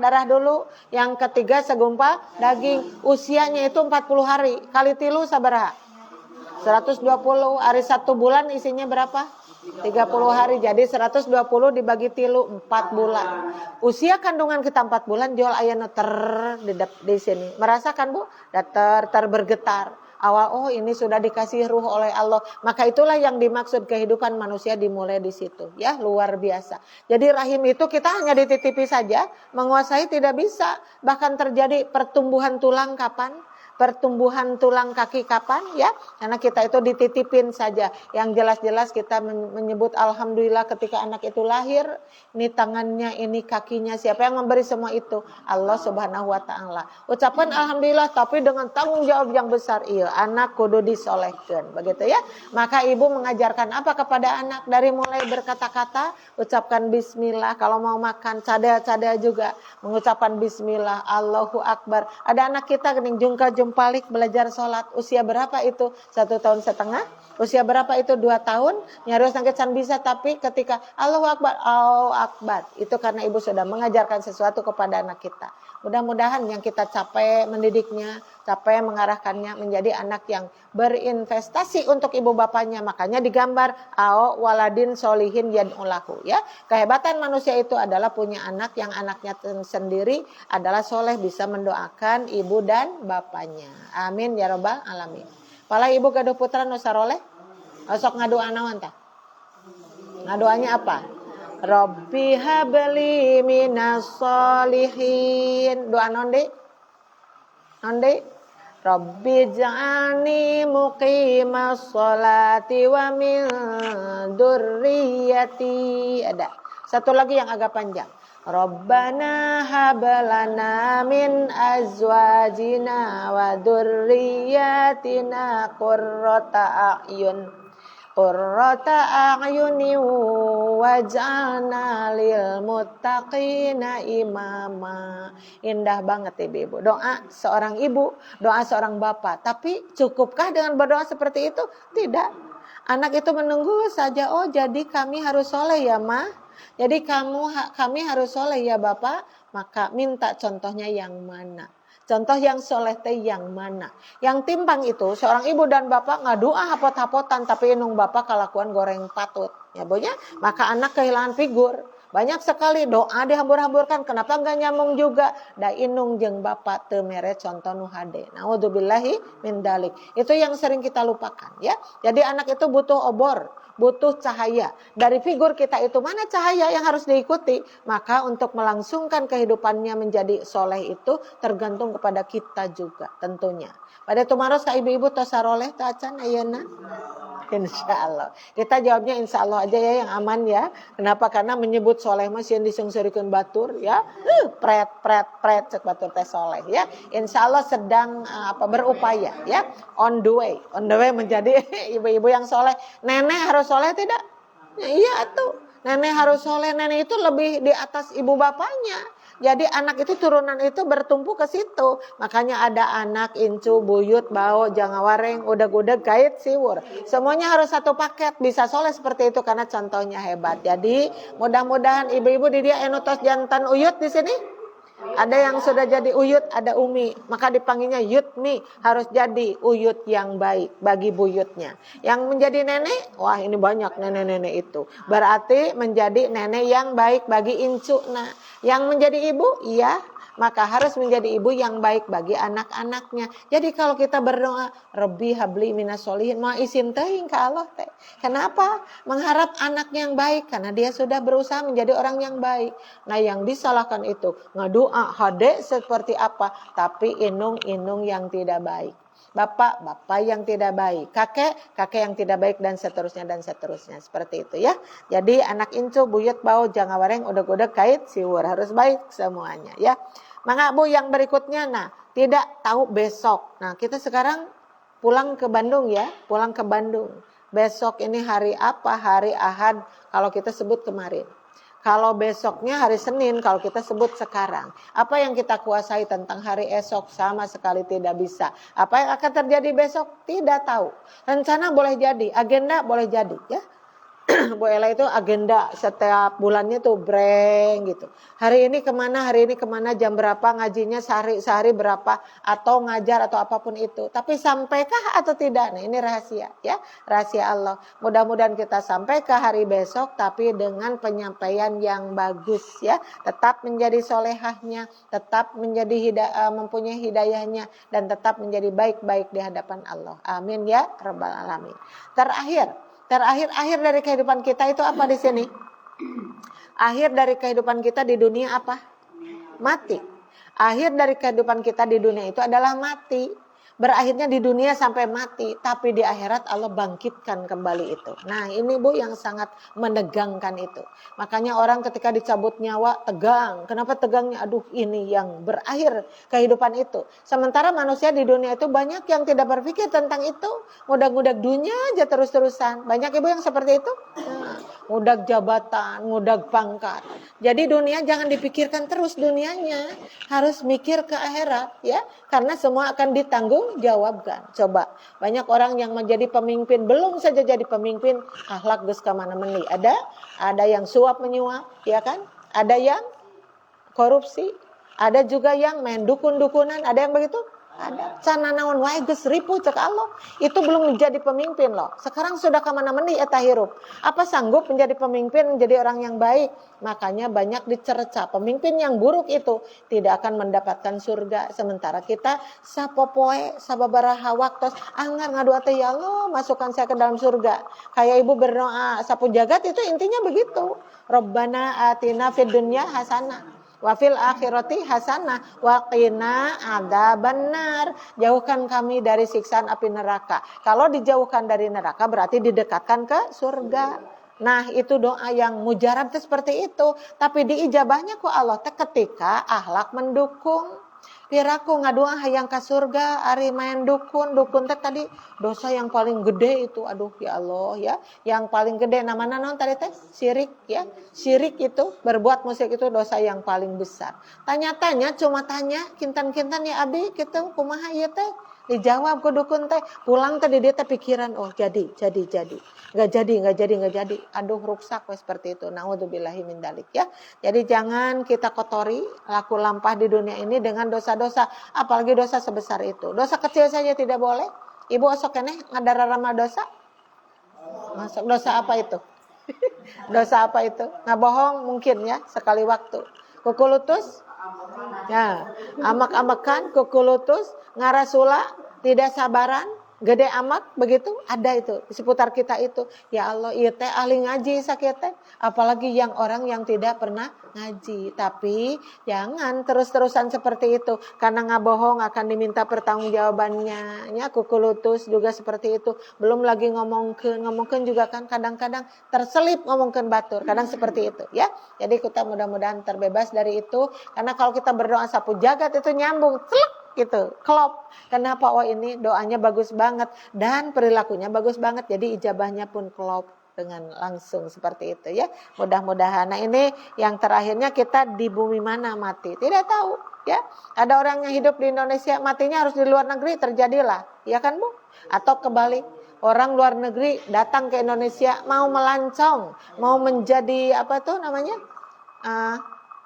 darah dulu. Yang ketiga segumpal daging. Usianya itu 40 hari. Kali tilu sabaraha? 120. Hari 1 bulan isinya berapa? 30 hari. Jadi 120 dibagi tilu 4 bulan. Usia kandungan kita 4 bulan jual ayana di sini. Merasakan Bu? Ter bergetar. Awal ini sudah dikasih ruh oleh Allah. Maka itulah yang dimaksud kehidupan manusia dimulai di situ. Ya, luar biasa. Jadi rahim itu kita hanya dititipi saja, menguasai tidak bisa. Bahkan terjadi pertumbuhan tulang kapan? Pertumbuhan tulang kaki kapan ya? Karena kita itu dititipin saja. Yang jelas-jelas kita menyebut alhamdulillah ketika anak itu lahir. Ini tangannya, ini kakinya. Siapa yang memberi semua itu? Allah Subhanahu wa taala. Ucapan alhamdulillah tapi dengan tanggung jawab yang besar. Iya, anak kudu disolehkeun. Begitu ya. Maka ibu mengajarkan apa kepada anak? Dari mulai berkata-kata, ucapkan bismillah. Kalau mau makan, cada juga mengucapkan bismillah, Allahu Akbar. Ada anak kita gening jungkal-jumpalik belajar sholat. Usia berapa itu? 1,5 tahun. Usia berapa itu? 2 tahun. Nyaris nangke can bisa, tapi ketika Allahu Akbar, Allahu Akbar. Itu karena ibu sudah mengajarkan sesuatu kepada anak kita. Mudah-mudahan yang kita capai mendidiknya, capai mengarahkannya menjadi anak yang berinvestasi untuk ibu bapaknya. Makanya digambar ao waladin solihin yad'ulahu ya. Kehebatan manusia itu adalah punya anak yang anaknya sendiri adalah soleh, bisa mendoakan ibu dan bapaknya. Amin ya rabbal alamin. Pala ibu gaduh putra nu saroleh, sok ngadoa naon tah? Ngadoanya apa? Rabbi habli minas solihin. Doa nonde? Nonde? Rabbi ja'ani muqimas sholati wa min dzurriyyati. Ada. Satu lagi yang agak panjang. Rabbana hablana min azwajina wa dzurriyyatina qurrata a'yun. Qurrata a'yuni waj'alna lil muttaqina imama. Indah banget ibu. Doa seorang ibu, doa seorang bapak. Tapi cukupkah dengan berdoa seperti itu? Tidak. Anak itu menunggu saja. Oh, jadi kami harus soleh ya, Ma. Jadi kami harus soleh ya, Bapak. Maka minta contohnya yang mana? Contoh yang soleh teh yang mana? Yang timpang itu seorang ibu dan bapak ngadoa hapot-hapotan tapi inung bapak kelakuan goreng patut. Ya bonya, maka anak kehilangan figur. Banyak sekali doa dihambur-hamburkan. Kenapa enggak nyambung juga? Da inung jeung bapak teu mere contoh nu hade. Naudzubillahi min dalik. Itu yang sering kita lupakan ya. Jadi anak itu butuh obor, butuh cahaya. Dari figur kita itu mana cahaya yang harus diikuti? Maka untuk melangsungkan kehidupannya menjadi soleh itu tergantung kepada kita juga tentunya. Pada tumaros ka ibu-ibu tos saroleh teh acan ayeuna? Insyaallah. Kita jawabnya insyaallah aja ya yang aman ya. Kenapa? Karena menyebut soleh masih disungsurikeun batur ya. Pret cek batur teh soleh ya. Insyaallah sedang berupaya ya. On the way menjadi ibu-ibu yang soleh. Nenek harus soleh tidak? Ya, iya tuh. Nenek harus soleh. Nenek itu lebih di atas ibu bapaknya. Jadi anak itu turunan itu bertumpu ke situ. Makanya ada anak, incu, buyut, bau, jangawareng, udag-udag, kait, siwur. Semuanya harus satu paket. Bisa soleh seperti itu karena contohnya hebat. Jadi mudah-mudahan ibu-ibu di dia enotos jantan uyut di sini. Ada yang sudah jadi uyut, ada umi. Maka dipanggilnya yutmi. Harus jadi uyut yang baik bagi buyutnya. Yang menjadi nenek, wah ini banyak nenek-nenek itu. Berarti menjadi nenek yang baik bagi incu. Nah, yang menjadi ibu, iya. maka harus menjadi ibu yang baik bagi anak-anaknya. Jadi kalau kita berdoa, Rabbi habli minas solihin, mau isin teuing ka Allah teh. Kenapa? Mengharap anak yang baik, karena dia sudah berusaha menjadi orang yang baik. Nah, yang disalahkan itu ngedoa hade seperti apa, tapi inung-inung yang tidak baik. Bapak yang tidak baik, kakek yang tidak baik, dan seterusnya seperti itu ya. Jadi anak incu buyut bau jangan wareng udeg-udeg kait siwur, harus baik semuanya ya. Mangga Bu yang berikutnya, nah tidak tahu besok. Nah kita sekarang pulang ke Bandung ya, pulang ke Bandung. Besok ini hari apa? Hari Ahad kalau kita sebut kemarin. Kalau besoknya hari Senin, kalau kita sebut sekarang. Apa yang kita kuasai tentang hari esok sama sekali tidak bisa. Apa yang akan terjadi besok? Tidak tahu. Rencana boleh jadi, agenda boleh jadi ya. Bu Ella itu agenda setiap bulannya tuh breng gitu. Hari ini kemana, jam berapa ngajinya, sehari berapa, atau ngajar atau apapun itu. Tapi sampaikah atau tidak? Nah ini rahasia ya, rahasia Allah. Mudah-mudahan kita sampai ke hari besok tapi dengan penyampaian yang bagus ya. Tetap menjadi solehahnya, tetap menjadi mempunyai hidayahnya, dan tetap menjadi baik-baik di hadapan Allah. Amin ya rabbal alamin. Terakhir dari kehidupan kita itu apa di sini? Akhir dari kehidupan kita di dunia apa? Mati. Akhir dari kehidupan kita di dunia itu adalah mati. Berakhirnya di dunia sampai mati, tapi di akhirat Allah bangkitkan kembali itu. Nah ini Bu yang sangat menegangkan itu. Makanya orang ketika dicabut nyawa tegang. Kenapa tegangnya? Aduh ini yang berakhir kehidupan itu. Sementara manusia di dunia itu banyak yang tidak berpikir tentang itu. Ngudag-ngudag dunia aja terus-terusan. Banyak ibu yang seperti itu. Nah, ngudag jabatan, ngudag pangkat. Jadi dunia jangan dipikirkan terus dunianya. Harus mikir ke akhirat ya. Karena semua akan ditanggung jawabkan. Coba banyak orang yang menjadi pemimpin, belum saja jadi pemimpin, akhlak geus ka mana-mani. Ada yang suap menyuap, ya kan? Ada yang korupsi, ada juga yang main dukun-dukunan, ada yang begitu? Ada. Cana naon wae geus ripu cek Allah. Itu belum menjadi pemimpin loh. Sekarang sudah ka mana-mani eta hirup. Apa sanggup menjadi pemimpin, menjadi orang yang baik? Makanya banyak dicerca. Pemimpin yang buruk itu tidak akan mendapatkan surga. Sementara kita sapopoe sababaraha waktos anggar ngadua teh ya Allah masukkan saya ke dalam surga. Kayak ibu berdoa sapu jagat itu intinya begitu. Rabbana atina fid dunya hasanah wa fil akhirati hasanah wa qina adzabannar. Jauhkan kami dari siksaan api neraka. Kalau dijauhkan dari neraka berarti didekatkan ke surga. Nah itu doa yang mujarab itu seperti itu. Tapi diijabahnya ku Allah ketika akhlak mendukung. Piraku ngadoa hayang ka surga ari main dukun teh tadi dosa yang paling gede itu. Aduh ya Allah ya, yang paling gede namanya naon tadi teh? Syirik ya. Syirik itu berbuat musyrik itu dosa yang paling besar. Tanya-tanya cuma tanya kintan-kintan ya abi kitu kumaha ieu teh? Dijawab ku dukun teh, pulang teh di dia teh pikiran oh jadi. Enggak jadi. Aduh rusak seperti itu. Naudzubillahi min dzalik ya. Jadi jangan kita kotori laku lampah di dunia ini dengan dosa-dosa, apalagi dosa sebesar itu. Dosa kecil saja tidak boleh. Ibu osok keneh ngadararama dosa? Masuk dosa apa itu? Dosa apa itu? Ngabohong mungkin ya sekali waktu. Kukulutus? Ya, amak-amakan, kukulutus, ngarasula, tidak sabaran, gede amak, begitu ada itu di seputar kita itu. Ya Allah, ieu teh ahli ngaji sakieu teh, apalagi yang orang yang tidak pernah ngaji. Tapi jangan terus-terusan seperti itu, karena ngabohong akan diminta pertanggungjawabannya. Ya, kukulutus juga seperti itu. Belum lagi ngomongkeun juga kan kadang-kadang terselip ngomongkeun batur, kadang seperti itu ya. Jadi kita mudah-mudahan terbebas dari itu, karena kalau kita berdoa sapu jagat itu nyambung, celek gitu, klop. Kenapa? Oh ini doanya bagus banget dan perilakunya bagus banget, jadi ijabahnya pun klop dengan langsung seperti itu ya. Mudah-mudahan. Nah ini yang terakhirnya kita di bumi mana mati tidak tahu ya. Ada orang yang hidup di Indonesia matinya harus di luar negeri, terjadilah ya kan Bu? Atau kebalik, orang luar negeri datang ke Indonesia mau melancong, mau menjadi apa tuh namanya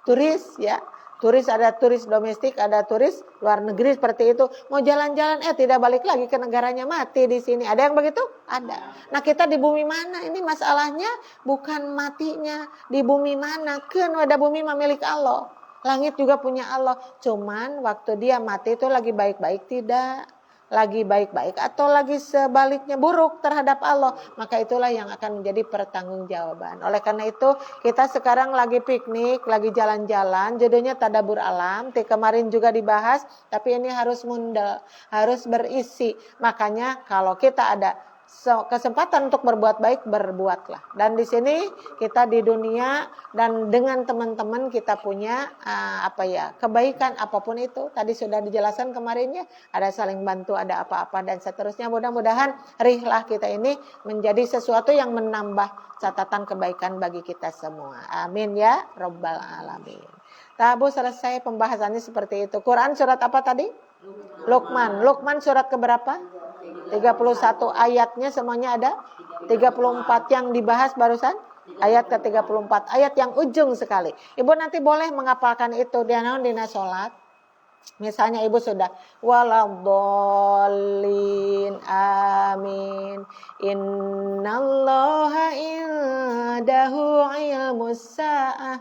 turis ya. Turis, ada turis domestik, ada turis luar negeri seperti itu. Mau jalan-jalan tidak balik lagi ke negaranya, mati di sini. Ada yang begitu? Ada. Nah kita di bumi mana? Ini masalahnya bukan matinya. Di bumi mana? Kan ada bumi milik Allah. Langit juga punya Allah. Cuman waktu dia mati itu lagi baik-baik tidak? Lagi baik-baik atau lagi sebaliknya buruk terhadap Allah, maka itulah yang akan menjadi pertanggungjawaban. Oleh karena itu kita sekarang lagi piknik, lagi jalan-jalan, judulnya Tadabbur Alam. Kemarin juga dibahas, tapi ini harus mundal, harus berisi. Makanya kalau kita ada kesempatan untuk berbuat baik, berbuatlah. Dan di sini kita di dunia dan dengan teman-teman kita punya kebaikan apapun itu. Tadi sudah dijelaskan kemarinnya, ada saling bantu, ada apa-apa dan seterusnya. Mudah-mudahan rihlah kita ini menjadi sesuatu yang menambah catatan kebaikan bagi kita semua. Amin ya Rabbal Alamin. Tabu selesai pembahasannya seperti itu. Quran surat apa tadi? Luqman. Luqman surat keberapa? 31 ayatnya semuanya ada. 34 yang dibahas barusan ayat ke-34, ayat yang ujung sekali. Ibu nanti boleh menghafalkan itu dina salat. Misalnya ibu sudah waladhdallin amin innallaha indahu ilmus saah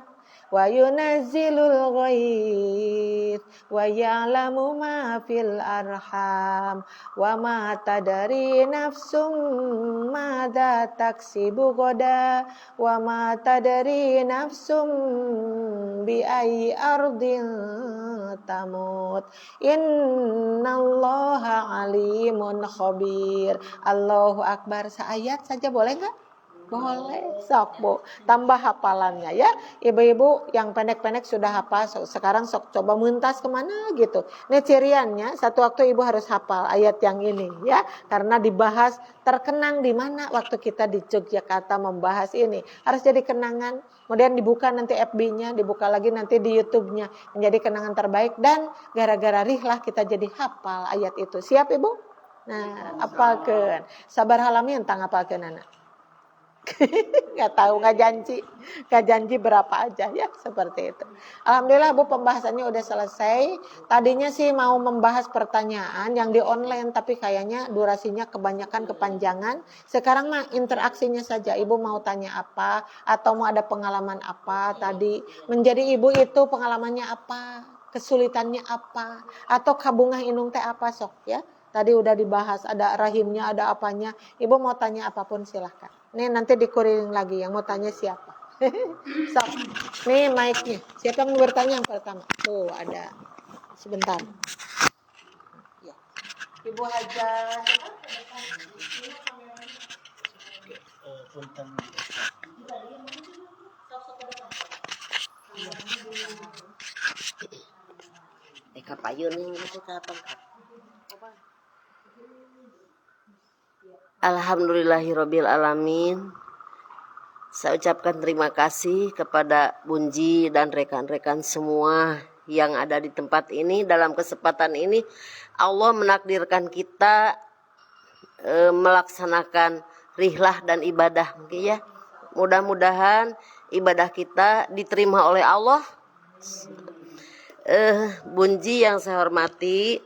wa yunazzilul ghaits wa ya'lamu ma fil arham wa ma tadri nafsum madza taksibu ghadan wa ma tadri nafsum bi ayyi ardin tamut innallaha alimun khabir. Allahu akbar. Seayat saja boleh enggak? Boleh, sok Bu. Tambah hafalannya ya. Ibu-ibu yang pendek-pendek sudah hafal, sekarang sok coba mentas kemana gitu. Ini ciriannya, satu waktu ibu harus hafal ayat yang ini ya. Karena dibahas terkenang di mana waktu kita di Yogyakarta membahas ini. Harus jadi kenangan. Kemudian dibuka nanti FB-nya, dibuka lagi nanti di YouTube-nya. Menjadi kenangan terbaik dan gara-gara rihlah kita jadi hafal ayat itu. Siap Ibu? Nah, hafalkeun. Sabar halami tentang hafalkeun anak. Nggak tahu, nggak janji berapa aja ya, seperti itu. Alhamdulillah Bu, pembahasannya udah selesai. Tadinya sih mau membahas pertanyaan yang di online, tapi kayaknya durasinya kebanyakan kepanjangan. Sekarang mah interaksinya saja, ibu mau tanya apa atau mau ada pengalaman apa tadi, menjadi ibu itu pengalamannya apa, kesulitannya apa, atau kabungah inung teh apa sok ya. Tadi udah dibahas, ada rahimnya, ada apanya. Ibu mau tanya apapun silahkan. Nih nanti dikuring lagi, yang mau tanya siapa? So, nih mic-nya. Siapa yang mau bertanya yang pertama? Tuh ada. Sebentar. Ya. Ibu Haja. Punten. Kapayun itu kapan? Alhamdulillahirabbil alamin. Saya ucapkan terima kasih kepada Bunji dan rekan-rekan semua yang ada di tempat ini. Dalam kesempatan ini Allah menakdirkan kita melaksanakan rihlah dan ibadah, mungkin ya. Mudah-mudahan ibadah kita diterima oleh Allah. Bunji yang saya hormati,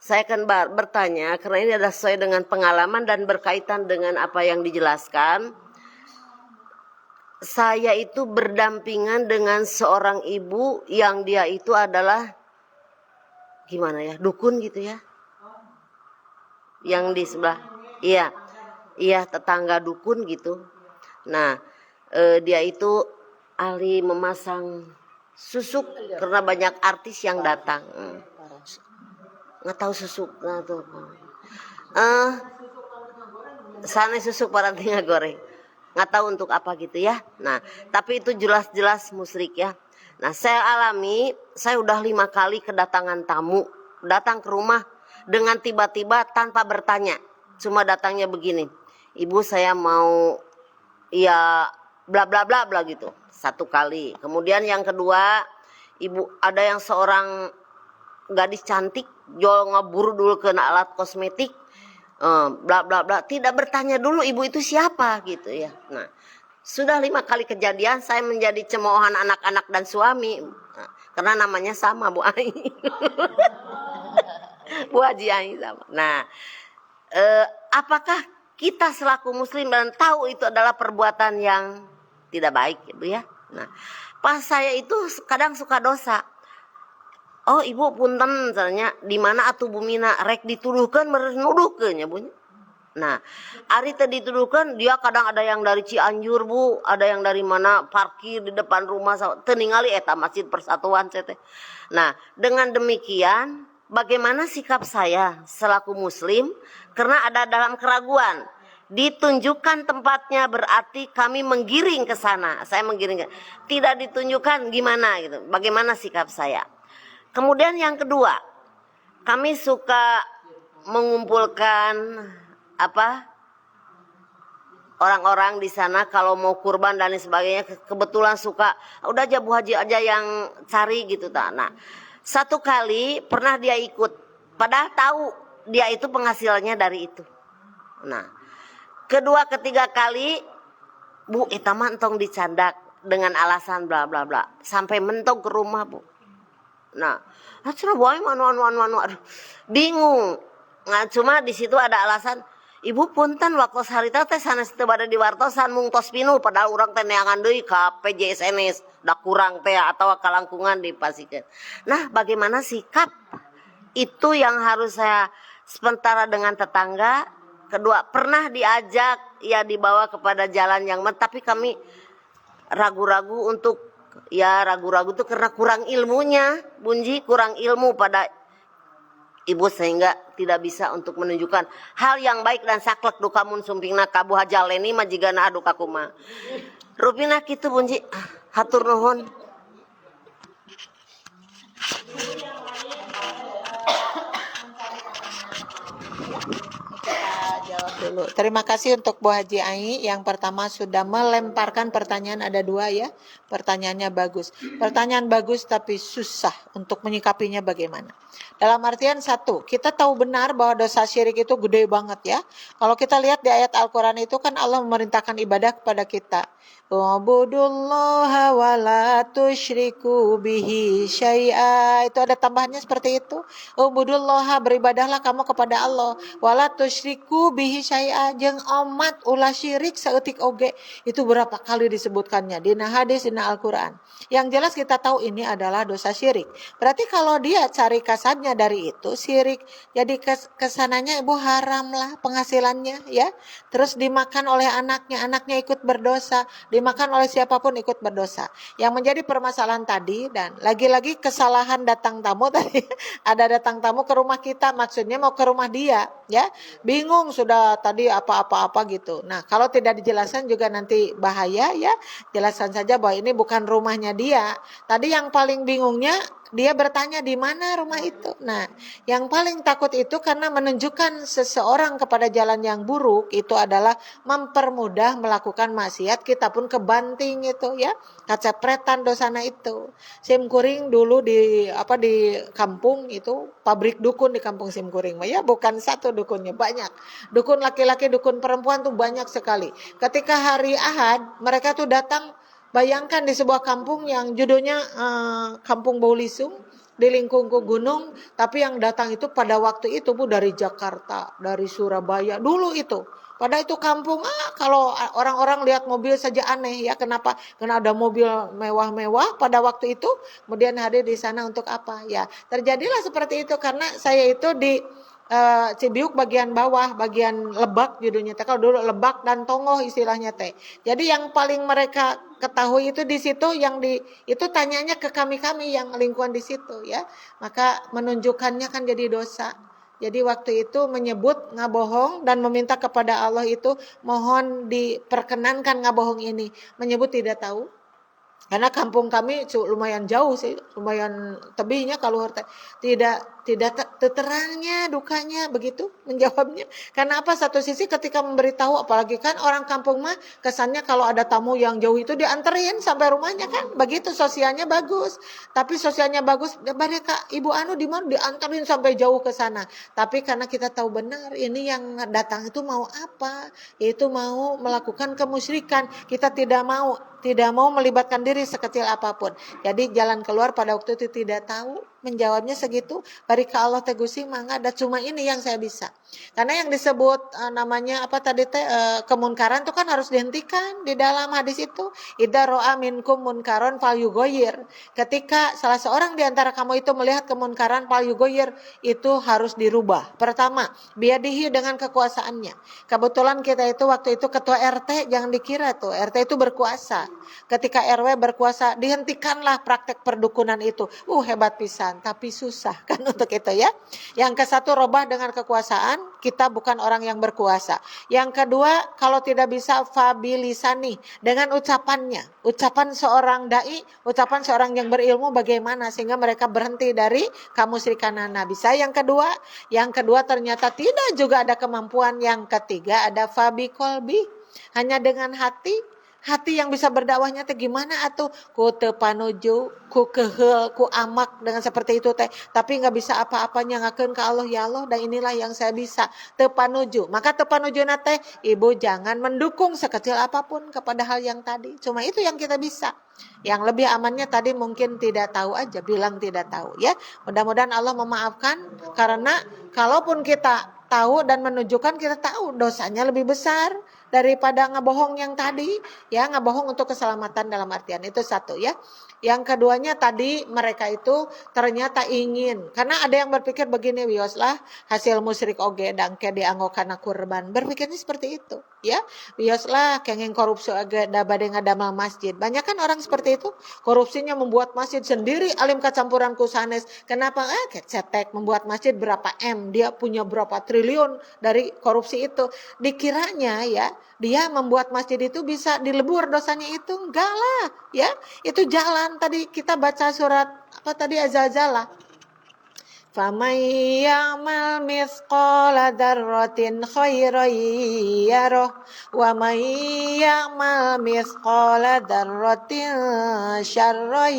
saya akan bertanya karena ini adalah sesuai dengan pengalaman dan berkaitan dengan apa yang dijelaskan. Saya itu berdampingan dengan seorang ibu yang dia itu adalah gimana ya, dukun gitu ya. Yang di sebelah, iya tetangga dukun gitu. Nah, dia itu ahli memasang susuk karena banyak artis yang datang. Nggak tahu susuk nggak tuh. Sana susuk parantinga goreng. Nggak tahu untuk apa gitu ya. Nah, tapi itu jelas-jelas musyrik ya. Nah, saya alami, saya udah 5 kali kedatangan tamu, datang ke rumah dengan tiba-tiba tanpa bertanya. Cuma datangnya begini, ibu saya mau ya bla bla bla bla gitu. 1 kali. Kemudian yang kedua, ibu ada yang seorang gadis cantik jual ngeburu dulu ke alat kosmetik, bla bla bla, tidak bertanya dulu ibu itu siapa gitu ya. Nah, sudah 5 kali kejadian saya menjadi cemoohan anak-anak dan suami, karena namanya sama Bu Ai. Bu Haji Ai sama. Nah, apakah kita selaku muslim dan tahu itu adalah perbuatan yang tidak baik, Ibu ya? Nah, pas saya itu kadang suka dosa. Oh ibu punten misalnya di mana atuh bumina rek dituduhkan menuduhkeun nya Bu. Nah, ari teh dituduhkan dia kadang ada yang dari Cianjur Bu, ada yang dari mana parkir di depan rumah teu ningali eta Masjid Persatuan teh. Nah, dengan demikian bagaimana sikap saya selaku muslim karena ada dalam keraguan. Ditunjukkan tempatnya berarti kami menggiring ke sana. Saya menggiring. Tidak ditunjukkan gimana gitu. Bagaimana sikap saya? Kemudian yang kedua, kami suka mengumpulkan orang-orang di sana kalau mau kurban dan lain sebagainya. Kebetulan suka udah aja Bu Haji aja yang cari gitu tak. Nah, satu kali pernah dia ikut, padahal tahu dia itu penghasilannya dari itu. Nah, kedua ketiga kali Bu eta mah entong dicandak dengan alasan bla bla bla sampai mentok ke rumah Bu. Nah, acara boy aduh, bingung. Nah, cuma di situ ada alasan, ibu punten waktu harita teh sanes teu bade di wartosan mung tos pinu padahal urang teh neangan deui ka PJSNS da kurang teh atawa kalangkungan dipasikeun. Nah, bagaimana sikap itu yang harus saya sementara dengan tetangga. Kedua, pernah diajak ya dibawa kepada jalan yang tapi kami ragu-ragu untuk ragu-ragu tuh karena kurang ilmunya, Bunji, kurang ilmu pada ibu sehingga tidak bisa untuk menunjukkan hal yang baik dan saklek duka mun sumpingna kabu hajaleni majigana adu kakuma. Rupina kitu Bunji, hatur nuhun. Jawab dulu. Terima kasih untuk Bu Haji Ai. Yang pertama sudah melemparkan pertanyaan, ada 2 ya. Pertanyaannya bagus. Pertanyaan bagus tapi susah untuk menyikapinya bagaimana. Dalam artian satu, kita tahu benar bahwa dosa syirik itu gede banget ya. Kalau kita lihat di ayat Al-Quran itu kan Allah memerintahkan ibadah kepada kita. Ubudullaha wa la tusyriku bihi syai'a. Itu ada tambahannya seperti itu. Ubudullaha, beribadahlah kamu kepada Allah. Wa la tusyriku bihi syai'a, jeung omat ulah syirik saeutik oge. Itu berapa kali disebutkannya dina hadis, dina Al-Quran. Yang jelas kita tahu ini adalah dosa syirik. Berarti kalau dia cari kasabnya dari itu syirik, jadi kesananya ibu haram lah penghasilannya ya. Terus dimakan oleh anaknya ikut berdosa, dimakan oleh siapapun ikut berdosa. Yang menjadi permasalahan tadi, dan lagi-lagi kesalahan datang tamu tadi, ada datang tamu ke rumah kita, maksudnya mau ke rumah dia ya, bingung sudah tadi apa-apa gitu. Nah, kalau tidak dijelaskan juga nanti bahaya ya. Jelaskan saja bahwa ini bukan rumahnya dia. Tadi yang paling bingungnya dia bertanya di mana rumah itu. Nah, yang paling takut itu karena menunjukkan seseorang kepada jalan yang buruk itu adalah mempermudah melakukan maksiat, kita pun kebanting itu ya, kacepretan dosana itu. Simkuring dulu di kampung itu pabrik dukun di kampung Simkuring ya, bukan satu dukunnya, banyak. Dukun laki-laki, dukun perempuan tuh banyak sekali. Ketika hari Ahad mereka tuh datang. Bayangkan di sebuah kampung yang judulnya Kampung Baulisung, di lingkungan gunung, tapi yang datang itu pada waktu itu Bu dari Jakarta, dari Surabaya dulu itu. Pada itu kampung kalau orang-orang lihat mobil saja aneh ya, kenapa? Karena ada mobil mewah-mewah pada waktu itu, kemudian hadir di sana untuk apa? Ya, terjadilah seperti itu karena saya itu di Cibiuk bagian bawah, bagian Lebak judulnya teh. Kalau dulu Lebak dan Tongoh istilahnya teh. Jadi yang paling mereka ketahui itu di situ, yang itu tanyanya ke kami yang lingkungan di situ ya. Maka menunjukkannya kan jadi dosa. Jadi waktu itu menyebut ngabohong dan meminta kepada Allah itu mohon diperkenankan ngabohong ini, menyebut tidak tahu. Karena kampung kami lumayan jauh sih, lumayan tebihnya kalau tidak terangnya dukanya begitu menjawabnya. Karena apa? Satu sisi ketika memberitahu, apalagi kan orang kampung mah kesannya kalau ada tamu yang jauh itu dianterin sampai rumahnya kan, begitu sosialnya bagus. Tapi sosialnya bagus, mereka ibu anu di mana dianterin sampai jauh ke sana. Tapi karena kita tahu benar ini yang datang itu mau apa, yaitu mau melakukan kemusyrikan. Kita tidak mau melibatkan diri sekecil apapun. Jadi jalan keluar pada waktu itu tidak tahu menjawabnya segitu. Bari ka Allah teh Gusti mangga da cuma ini yang saya bisa. Karena yang disebut namanya apa tadi teh kemunkaran itu kan harus dihentikan di dalam hadis itu. Idza ra'a minkum munkaron falyughayyir. Ketika salah seorang di antara kamu itu melihat kemunkaran falyughayyir, itu harus dirubah. Pertama, biadihi dengan kekuasaannya. Kebetulan kita itu waktu itu ketua RT, jangan dikira tuh RT itu berkuasa. Ketika RW berkuasa, dihentikanlah praktek perdukunan itu. Hebat pisan, tapi susah kan untuk itu ya. Yang ke satu, robah dengan kekuasaan, kita bukan orang yang berkuasa. Yang kedua, kalau tidak bisa fabilisani, dengan ucapannya. Ucapan seorang dai, ucapan seorang yang berilmu bagaimana sehingga mereka berhenti dari kamusyrikanana. Bisa yang kedua ternyata tidak juga ada kemampuan. Yang ketiga ada fabi kolbi, hanya dengan hati yang bisa berdakwahnya teh gimana atuh, ku teu panuju, ku keheul, ku amak dengan seperti itu teh, tapi nggak bisa apa-apanya ngakeun ka Allah ya Allah, dan inilah yang saya bisa, teu panuju. Maka teu panujuna teh ibu jangan mendukung sekecil apapun kepada hal yang tadi, cuma itu yang kita bisa. Yang lebih amannya tadi mungkin tidak tahu aja, bilang tidak tahu ya. Mudah-mudahan Allah memaafkan, karena kalaupun kita tahu dan menunjukkan, kita tahu dosanya lebih besar daripada ngebohong yang tadi ya. Ngebohong untuk keselamatan dalam artian itu satu ya. Yang keduanya tadi mereka itu ternyata ingin, karena ada yang berpikir begini, wioslah hasil musyrik oge dangke dianggo kana kurban, berpikirnya seperti itu ya. Wioslah kenging korupsi oge da bade ngadamel masjid. Banyak kan orang seperti itu, korupsinya membuat masjid sendiri, alim kacampuran ku sanes. Kenapa? Cetek membuat masjid berapa M, dia punya berapa triliun dari korupsi itu. Dikiranya ya, dia membuat masjid itu bisa dilebur dosanya itu. Enggak lah ya, itu jalan. Tadi kita baca surat apa tadi, Az-Zalzalah. Faman ya'mal mithqala dzarratin khairan yarah wa man ya'mal mithqala dzarratin syarran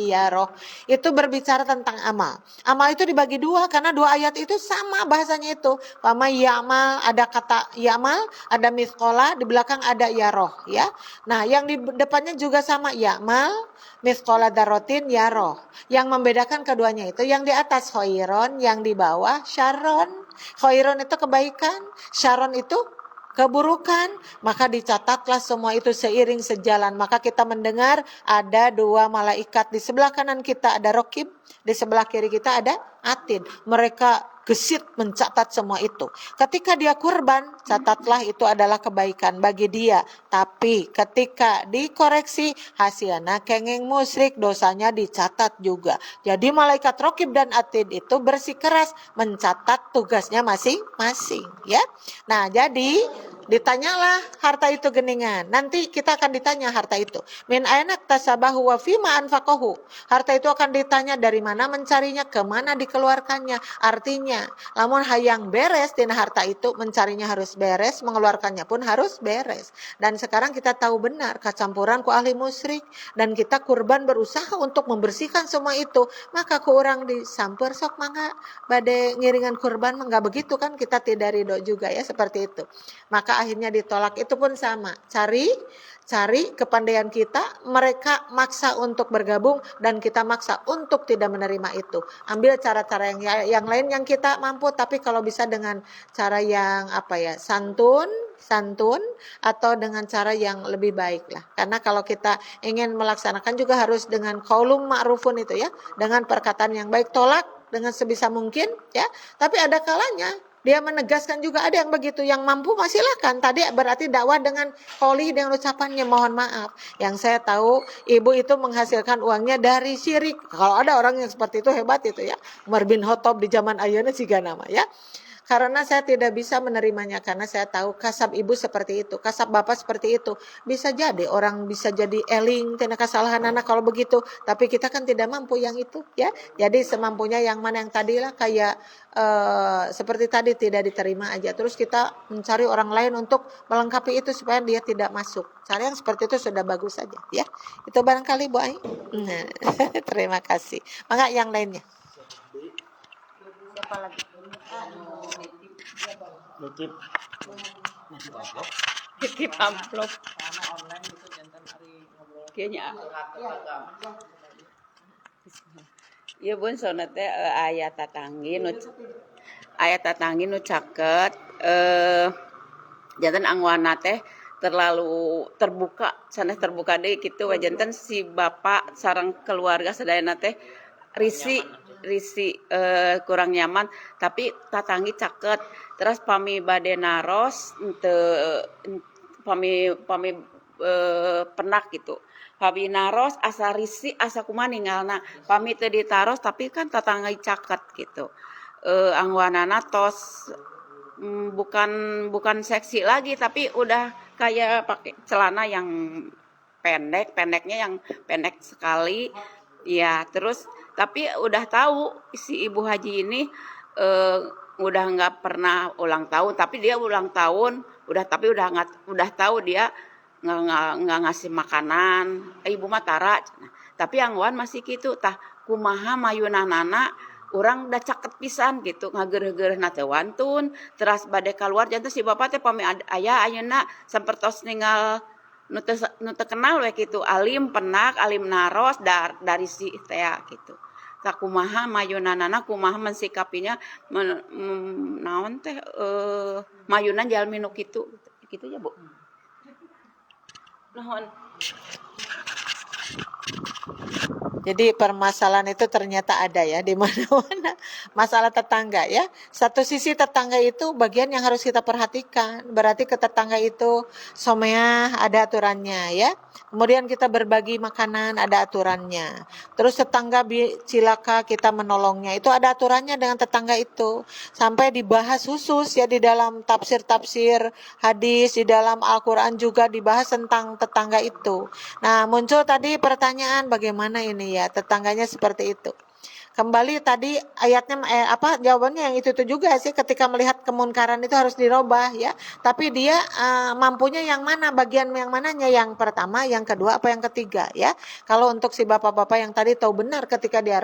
yarah. Itu berbicara tentang amal. Amal itu dibagi dua karena dua ayat itu sama bahasanya itu. Faman ya'mal, ada kata ya'mal, ada mithqala, di belakang ada yarah ya. Nah, yang di depannya juga sama, ya'mal mithqala dzarratin yarah. Yang membedakan keduanya itu yang di atas khairon, yang di bawah syarron. Khairon itu kebaikan, syarron itu keburukan. Maka dicatatlah semua itu seiring sejalan. Maka kita mendengar ada dua malaikat, di sebelah kanan kita ada rokib, di sebelah kiri kita ada atid. Mereka gesit mencatat semua itu. Ketika dia kurban, catatlah itu adalah kebaikan bagi dia. Tapi ketika dikoreksi, hasilnya kenging musyrik, dosanya dicatat juga. Jadi malaikat rokib dan atid itu bersikeras mencatat tugasnya masing-masing ya. Nah, jadi ditanyalah harta itu geningan. Nanti kita akan ditanya harta itu. Min aina tasabahu wa fima anfaqahu. Harta itu akan ditanya dari mana mencarinya, kemana dikeluarkannya. Artinya, lamun hayang beres tina harta itu, mencarinya harus beres, mengeluarkannya pun harus beres. Dan sekarang kita tahu benar kecampuran ku ahli musyrik, dan kita kurban berusaha untuk membersihkan semua itu. Maka ku urang disamper sok mangga bade ngiringan kurban, enggak begitu kan, kita tidak ridho juga ya seperti itu. Maka akhirnya ditolak. Itu pun sama, cari kepandaian kita. Mereka maksa untuk bergabung dan kita maksa untuk tidak menerima itu. Ambil cara-cara yang lain yang kita mampu, tapi kalau bisa dengan cara yang santun atau dengan cara yang lebih baik lah. Karena kalau kita ingin melaksanakan juga harus dengan qaulun ma'rufun itu ya, dengan perkataan yang baik, tolak dengan sebisa mungkin ya. Tapi ada kalanya dia menegaskan juga, ada yang begitu, yang mampu silahkan. Tadi berarti dakwah dengan qauli, dengan ucapannya mohon maaf. Yang saya tahu ibu itu menghasilkan uangnya dari syirik. Kalau ada orang yang seperti itu hebat itu ya. Umar bin Khattab di zaman ayeuna siga nama ya. Karena saya tidak bisa menerimanya, karena saya tahu kasab ibu seperti itu, kasab bapak seperti itu. Bisa jadi orang bisa jadi eling tina kesalahan anak kalau begitu, tapi kita kan tidak mampu yang itu ya. Jadi semampunya yang mana yang tadilah kayak seperti tadi tidak diterima aja. Terus kita mencari orang lain untuk melengkapi itu supaya dia tidak masuk. Cara yang seperti itu sudah bagus saja ya. Itu barangkali Bu Ai. Nah, terima kasih. Maka yang lainnya. Siapa lagi? Nitip amplop. Kayaknya. Ieu bun sona teh aya tatanggi nu caket janten angwana teh terlalu terbuka sanes terbuka deui kitu wajanten si bapak sareng keluarga sadayana teh risi kurang nyaman tapi tatanggi caket terus pami bade naros pami penak gitu. Pami naros asa risi asa kumaha ninggalna. Pami teu ditaros tapi kan tatangga caket gitu. Angwanana tos bukan seksi lagi tapi udah kayak pakai celana yang pendeknya yang pendek sekali. Ya, terus tapi udah tahu si Ibu Haji ini udah nggak pernah ulang tahun tapi dia ulang tahun udah tahu dia nggak ngasih makanan ibu mah tara tapi angwan masih gitu tah kumaha mayunanana orang udah caket pisan gitu ngagereh-gereh teh wantun teras bade keluar janten si bapak teh pami aya ayeuna sampertos ninggal nu teu kenal we kitu alim penak alim naros dari si teh gitu tah kumaha mayunanana kumaha mensikapinya naon teh mayunan jalmi nu kitu gitu ya Bu. Nuhun. Jadi permasalahan itu ternyata ada ya di mana-mana. Masalah tetangga ya. Satu sisi tetangga itu bagian yang harus kita perhatikan. Berarti ke tetangga itu somea ada aturannya ya. Kemudian kita berbagi makanan ada aturannya. Terus tetangga cilaka kita menolongnya itu ada aturannya dengan tetangga itu. Sampai dibahas khusus ya di dalam tafsir-tafsir hadis, di dalam Al-Quran juga dibahas tentang tetangga itu. Nah muncul tadi pertanyaan bagaimana ini ya tetangganya seperti itu. Kembali tadi ayatnya jawabannya yang itu juga sih ketika melihat kemunkaran itu harus dirubah ya. Tapi dia mampunya yang mana bagian yang mananya yang pertama, yang kedua apa yang ketiga ya. Kalau untuk si bapak-bapak yang tadi tahu benar ketika dia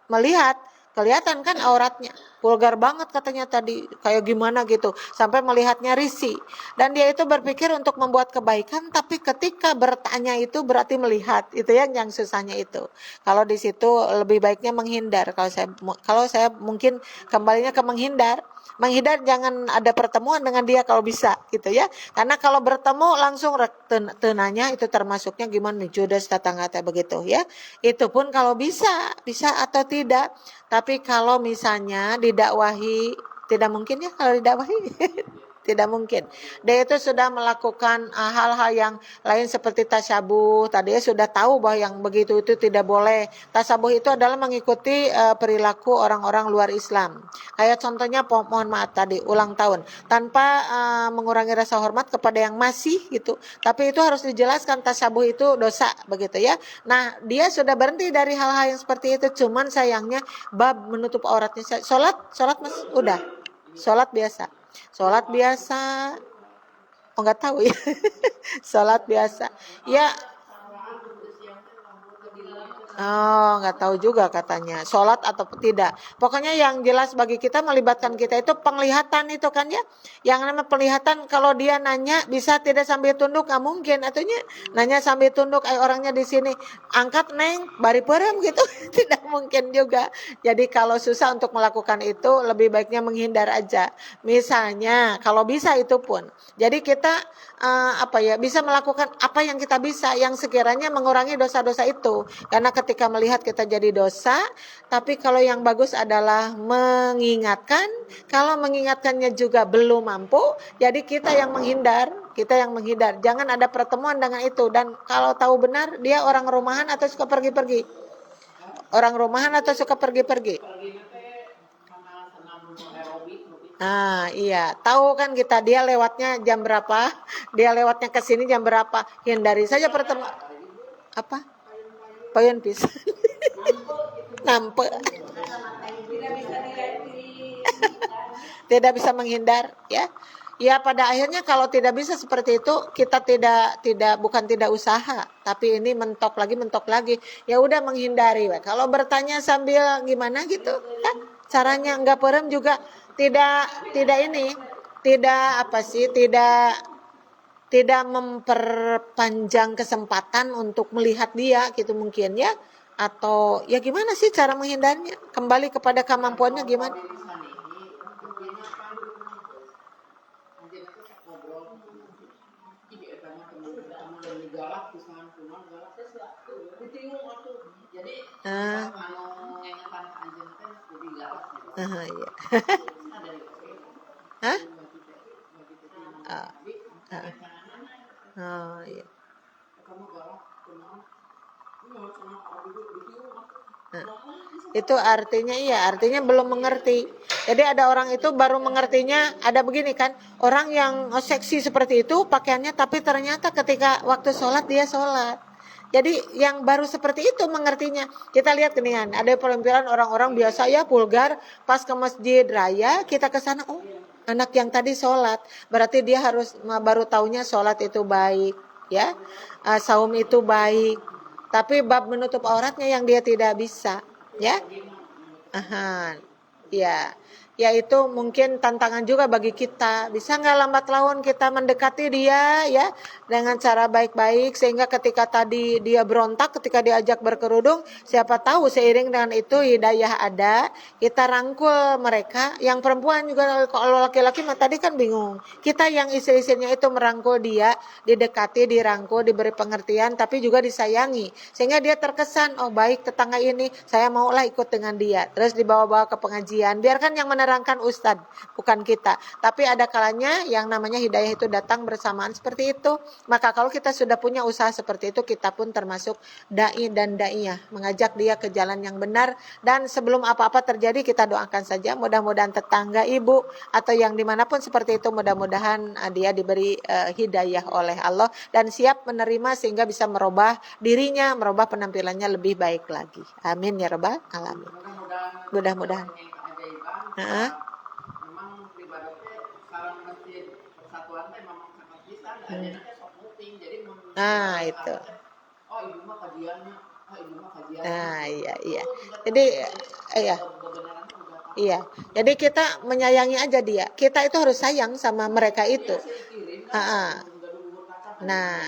melihat kelihatan kan auratnya vulgar banget katanya tadi kayak gimana gitu sampai melihatnya risih dan dia itu berpikir untuk membuat kebaikan tapi ketika bertanya itu berarti melihat itu yang susahnya itu kalau di situ lebih baiknya menghindar kalau saya mungkin kembalinya ke menghindar jangan ada pertemuan dengan dia kalau bisa gitu ya karena kalau bertemu langsung tenanya itu termasuknya gimana nih judes tetangga begitu ya itu pun kalau bisa atau tidak tapi kalau misalnya didakwahi tidak mungkin ya kalau didakwahi tidak mungkin. Dia itu sudah melakukan hal-hal yang lain seperti tasyabuh. Tadi sudah tahu bahwa yang begitu itu tidak boleh. Tasyabuh itu adalah mengikuti perilaku orang-orang luar Islam. Kayak contohnya mohon maaf tadi ulang tahun tanpa mengurangi rasa hormat kepada yang masih gitu. Tapi itu harus dijelaskan tasyabuh itu dosa begitu ya. Nah, dia sudah berhenti dari hal-hal yang seperti itu. Cuman sayangnya bab menutup auratnya. Sholat Mas udah. Sholat biasa. Oh nggak tahu ya. Sholat biasa ya. Oh nggak tahu juga katanya sholat atau tidak. Pokoknya yang jelas bagi kita melibatkan kita itu penglihatan itu kan ya. Yang namanya penglihatan kalau dia nanya bisa tidak sambil tunduk nggak mungkin. Atunya nanya sambil tunduk orangnya di sini angkat neng bari perem gitu tidak mungkin juga. Jadi kalau susah untuk melakukan itu lebih baiknya menghindar aja. Misalnya kalau bisa itu pun. Jadi kita bisa melakukan apa yang kita bisa yang sekiranya mengurangi dosa-dosa itu. Karena ketika melihat kita jadi dosa, tapi kalau yang bagus adalah mengingatkan, kalau mengingatkannya juga belum mampu, jadi kita yang menghindar, jangan ada pertemuan dengan itu. Dan kalau tahu benar dia orang rumahan atau suka pergi-pergi, Nah, iya, tahu kan kita dia lewatnya jam berapa, dia lewatnya ke sini jam berapa, hindari saja pertemuan. Apa? Payun pisan. Nampe. Tidak bisa menghindar, ya. Ya pada akhirnya kalau tidak bisa seperti itu kita bukan tidak usaha tapi ini mentok lagi ya udah menghindari. Kalau bertanya sambil gimana gitu kan caranya enggak perem juga tidak memperpanjang kesempatan untuk melihat dia gitu mungkin ya atau ya gimana sih cara menghindarnya? Kembali kepada kemampuannya gimana? Ah, iya. Hah? Ah, ah, oh, iya. Nah, itu artinya iya, artinya belum mengerti. Jadi ada orang itu baru mengertinya, ada begini kan, orang yang seksi seperti itu pakaiannya, tapi ternyata ketika waktu sholat dia sholat. Jadi yang baru seperti itu mengertinya. Kita lihat gini kan, ada penampilan orang-orang biasa ya vulgar, pas ke masjid raya kita ke sana, oh anak yang tadi sholat, berarti dia harus baru taunya sholat itu baik, ya, saum itu baik. Tapi bab menutup auratnya yang dia tidak bisa, ya. Aha, ya, ya itu mungkin tantangan juga bagi kita. Bisa nggak lambat laun kita mendekati dia, ya, dengan cara baik-baik sehingga ketika tadi dia berontak, ketika diajak berkerudung, siapa tahu seiring dengan itu hidayah ada, kita rangkul mereka. Yang perempuan juga kalau laki-laki mah tadi kan bingung. Kita yang istri-istrinya itu merangkul dia, didekati, dirangkul, diberi pengertian, tapi juga disayangi, sehingga dia terkesan, oh baik tetangga ini, saya maulah ikut dengan dia. Terus dibawa-bawa ke pengajian. Biarkan yang menerangkan ustadz, bukan kita. Tapi ada kalanya yang namanya hidayah itu datang bersamaan seperti itu. Maka kalau kita sudah punya usaha seperti itu, kita pun termasuk dai dan daiyah, mengajak dia ke jalan yang benar. Dan sebelum apa-apa terjadi, kita doakan saja mudah-mudahan tetangga, ibu, atau yang dimanapun seperti itu, mudah-mudahan dia diberi hidayah oleh Allah dan siap menerima sehingga bisa merubah dirinya, merubah penampilannya lebih baik lagi. Amin ya rabbal alamin. Mudah-mudahan. Heeh. Nah, itu. Nah, iya, iya. Jadi, iya. Iya. Jadi kita menyayangi aja dia. Kita itu harus sayang sama mereka itu. Nah,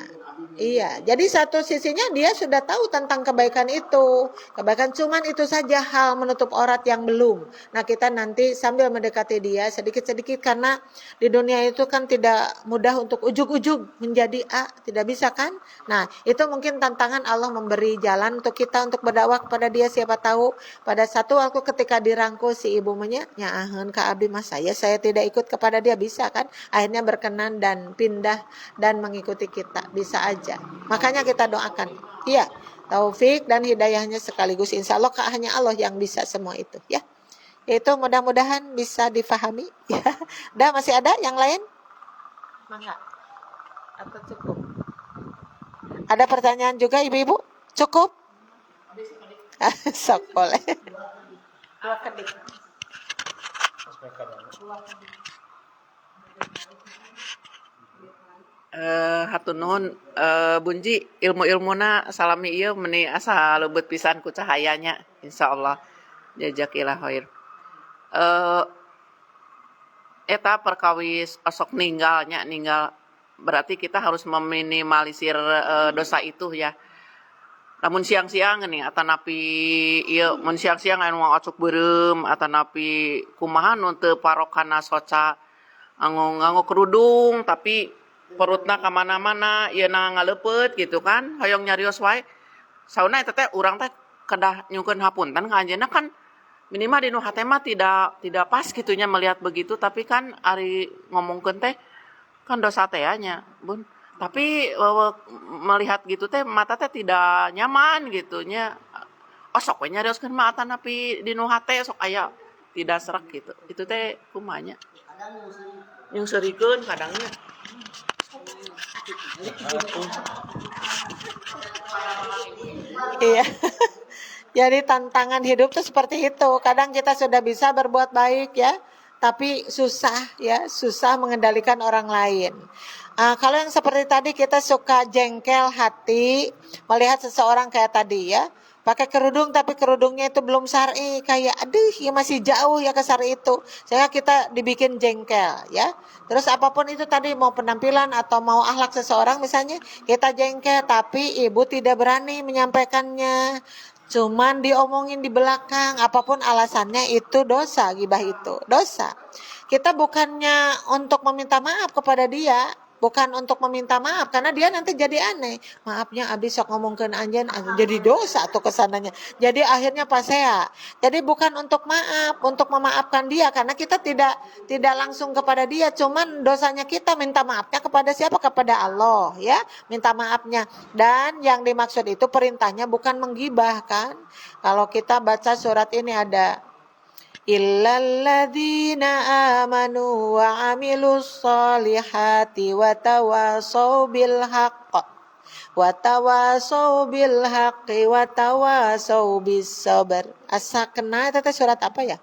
iya. Jadi satu sisinya dia sudah tahu tentang kebaikan itu. Kebaikan cuman itu saja hal menutup aurat yang belum. Nah, kita nanti sambil mendekati dia sedikit-sedikit karena di dunia itu kan tidak mudah untuk ujug-ujug menjadi A, tidak bisa kan? Nah, itu mungkin tantangan Allah memberi jalan untuk kita untuk berdakwah kepada dia. Siapa tahu pada satu waktu ketika dirangkul si ibunya, nyaahun ka abdi mas saya tidak ikut kepada dia, bisa kan? Akhirnya berkenan dan pindah dan mengikuti kita, bisa aja. Makanya kita doakan, iya, taufik dan hidayahnya sekaligus. Insya Allah hanya Allah yang bisa semua itu, ya. Itu mudah-mudahan bisa difahami, ya. Dan masih ada yang lain? Mangga. Atau cukup? Ada pertanyaan juga ibu-ibu? Cukup? Sok boleh. Dua kedik. Hatur nuhun Bunji, ilmu-ilmuna salami ieu meuni asa leubeut pisan ku cahayanya insyaallah. Jazakillah khair. Eta perkawis osok ninggal berarti kita harus meminimalisir dosa itu ya. Lamun siang-siang nih atanapi ieu mun siang-siang anu acuk beureum atanapi kumaha nu teu parokana soca nganggo kerudung tapi perutna kamana-mana ieu na ngaleupet gitu kan hoyong nyarios wae sauna eta teh urang teh kedah nyungkeun hapunten ka anjeunna kan minimal di nu hate mah tidak pas gitunya melihat begitu tapi kan ari ngomongkeun teh kan dosa teh nya bun tapi melihat gitu teh mata teh tidak nyaman gitunya sok we nyarioskeun mah atanapi di nu hate sok aya tidak serak gitu itu teh kumanya nyungsirikeun kadangnya. Iya. Jadi tantangan hidup tuh seperti itu. Kadang kita sudah bisa berbuat baik ya, tapi susah ya, susah mengendalikan orang lain. Kalau yang seperti tadi kita suka jengkel hati melihat seseorang kayak tadi ya, pakai kerudung tapi kerudungnya itu belum syar'i, kayak aduh ya masih jauh ya ke syar'i itu, sehingga kita dibikin jengkel ya. Terus apapun itu tadi, mau penampilan atau mau akhlak seseorang misalnya, kita jengkel tapi ibu tidak berani menyampaikannya. cuman diomongin di belakang, apapun alasannya itu dosa, gibah itu dosa. Kita bukannya untuk meminta maaf kepada dia, bukan untuk meminta maaf, karena dia nanti jadi aneh. Maafnya abis sok ngomongkeun anjeun jadi dosa tuh kesananya. Jadi akhirnya pasea. Jadi bukan untuk maaf, untuk memaafkan dia, karena kita tidak langsung kepada dia, cuman dosanya kita minta maafnya kepada siapa? Kepada Allah, ya. Minta maafnya. Dan yang dimaksud itu perintahnya bukan menggibah kan. Kalau kita baca surat ini ada illalladzina amanu wa amilus solihati wa tawasau bil haqq wa tawasau bil haqqi wa tawasau bis sabar. Asa kena itu surat apa ya?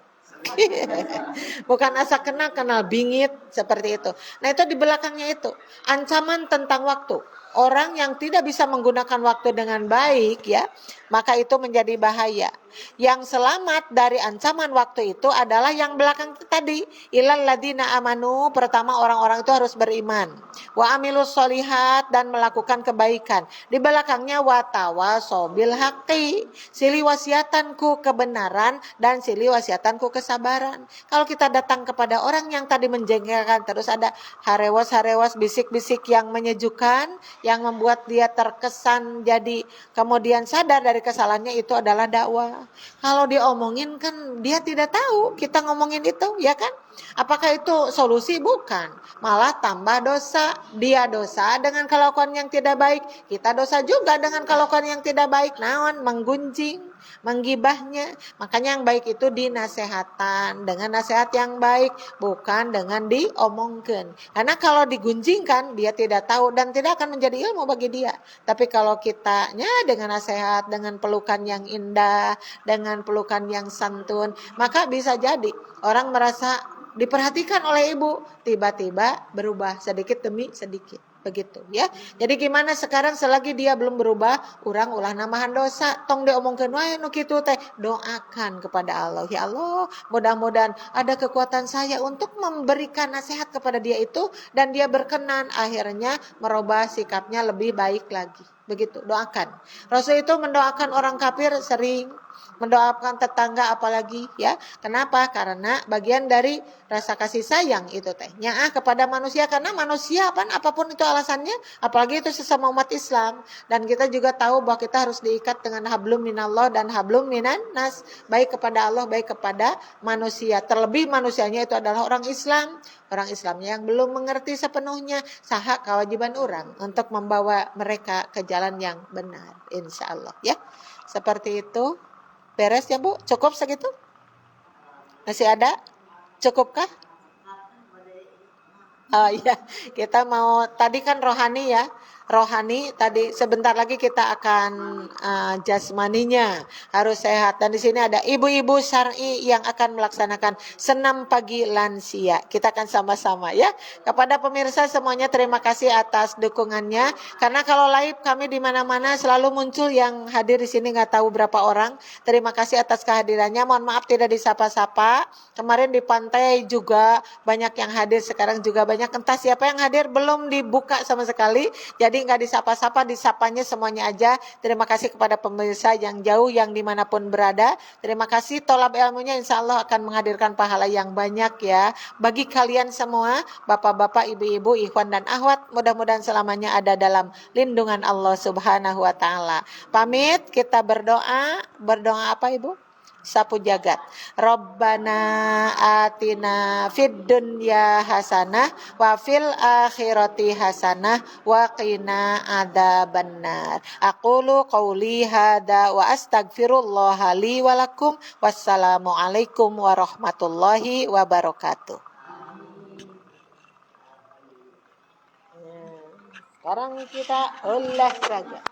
Bukan asa kena, kenal bingit, seperti itu. Nah itu di belakangnya itu ancaman tentang waktu. Orang yang tidak bisa menggunakan waktu dengan baik, ya, maka itu menjadi bahaya. Yang selamat dari ancaman waktu itu adalah yang belakang tadi. Ilal ladina amanu, pertama orang-orang itu harus beriman. Wa amilus solihat, dan melakukan kebaikan. Di belakangnya watawaso bil haqqi, sili wasiatanku kebenaran dan sili wasiatanku kesabaran. Kalau kita datang kepada orang yang tadi menjengkelkan, terus ada harewas-harewas, bisik-bisik yang menyejukkan, yang membuat dia terkesan jadi kemudian sadar dari kesalahannya, itu adalah dakwah. Kalau diomongin kan dia tidak tahu kita ngomongin itu, ya kan? Apakah itu solusi? Bukan, malah tambah dosa. Dia dosa dengan kelakuan yang tidak baik, kita dosa juga dengan kelakuan yang tidak baik. Naon? Menggunjing, menggibahnya. Makanya yang baik itu dinasehatan dengan nasihat yang baik, bukan dengan diomongkan. Karena kalau digunjingkan dia tidak tahu dan tidak akan menjadi ilmu bagi dia. Tapi kalau kitanya dengan nasihat, dengan pelukan yang indah, dengan pelukan yang santun, maka bisa jadi orang merasa diperhatikan oleh ibu, tiba-tiba berubah sedikit demi sedikit, begitu ya. Jadi gimana sekarang selagi dia belum berubah, urang ulah namahan dosa, tong diomongkeun wae nu kitu teh, doakan kepada Allah, ya Allah, mudah-mudahan ada kekuatan saya untuk memberikan nasihat kepada dia itu dan dia berkenan, akhirnya merubah sikapnya lebih baik lagi. Begitu, doakan. Rasul itu mendoakan orang kafir sering, mendoakan tetangga apalagi, ya. Kenapa? Karena bagian dari rasa kasih sayang itu teh kepada manusia, karena manusia apapun itu alasannya, apalagi itu sesama umat Islam. Dan kita juga tahu bahwa kita harus diikat dengan hablum minallah dan hablum minan nas, baik kepada Allah, baik kepada manusia. Terlebih manusianya itu adalah orang Islam. Orang Islamnya yang belum mengerti sepenuhnya saha kewajiban orang untuk membawa mereka ke jalan yang benar, insya Allah, ya. Seperti itu. Beres ya Bu? Cukup segitu? Masih ada? Cukupkah? Oh iya, kita mau, tadi kan rohani ya. Rohani tadi, sebentar lagi kita akan jasmaninya harus sehat. Dan di sini ada ibu-ibu syar'i yang akan melaksanakan senam pagi lansia. Kita akan sama-sama ya. Kepada pemirsa semuanya terima kasih atas dukungannya. Karena kalau live kami di mana-mana selalu muncul yang hadir di sini nggak tahu berapa orang. Terima kasih atas kehadirannya. Mohon maaf tidak disapa-sapa. Kemarin di pantai juga banyak yang hadir, sekarang juga banyak. Entah siapa yang hadir belum dibuka sama sekali. Jadi nggak disapa-sapa, disapanya semuanya aja. Terima kasih kepada pemirsa yang jauh, yang dimanapun berada. Terima kasih, tolab ilmunya insya Allah akan menghadirkan pahala yang banyak ya. Bagi kalian semua, bapak-bapak, ibu-ibu, ikhwan dan akhwat, mudah-mudahan selamanya ada dalam lindungan Allah Subhanahu wa Ta'ala. Pamit, kita berdoa. Berdoa apa Ibu? Sapu jagat. Rabbana atina fid dunya hasanah wa fil akhirati hasanah wa qina adzabannar. Aqulu qauli hada wa astaghfirullah li wa lakum. Wassalamu alaikum warahmatullahi wabarakatuh. Sekarang kita olahraga.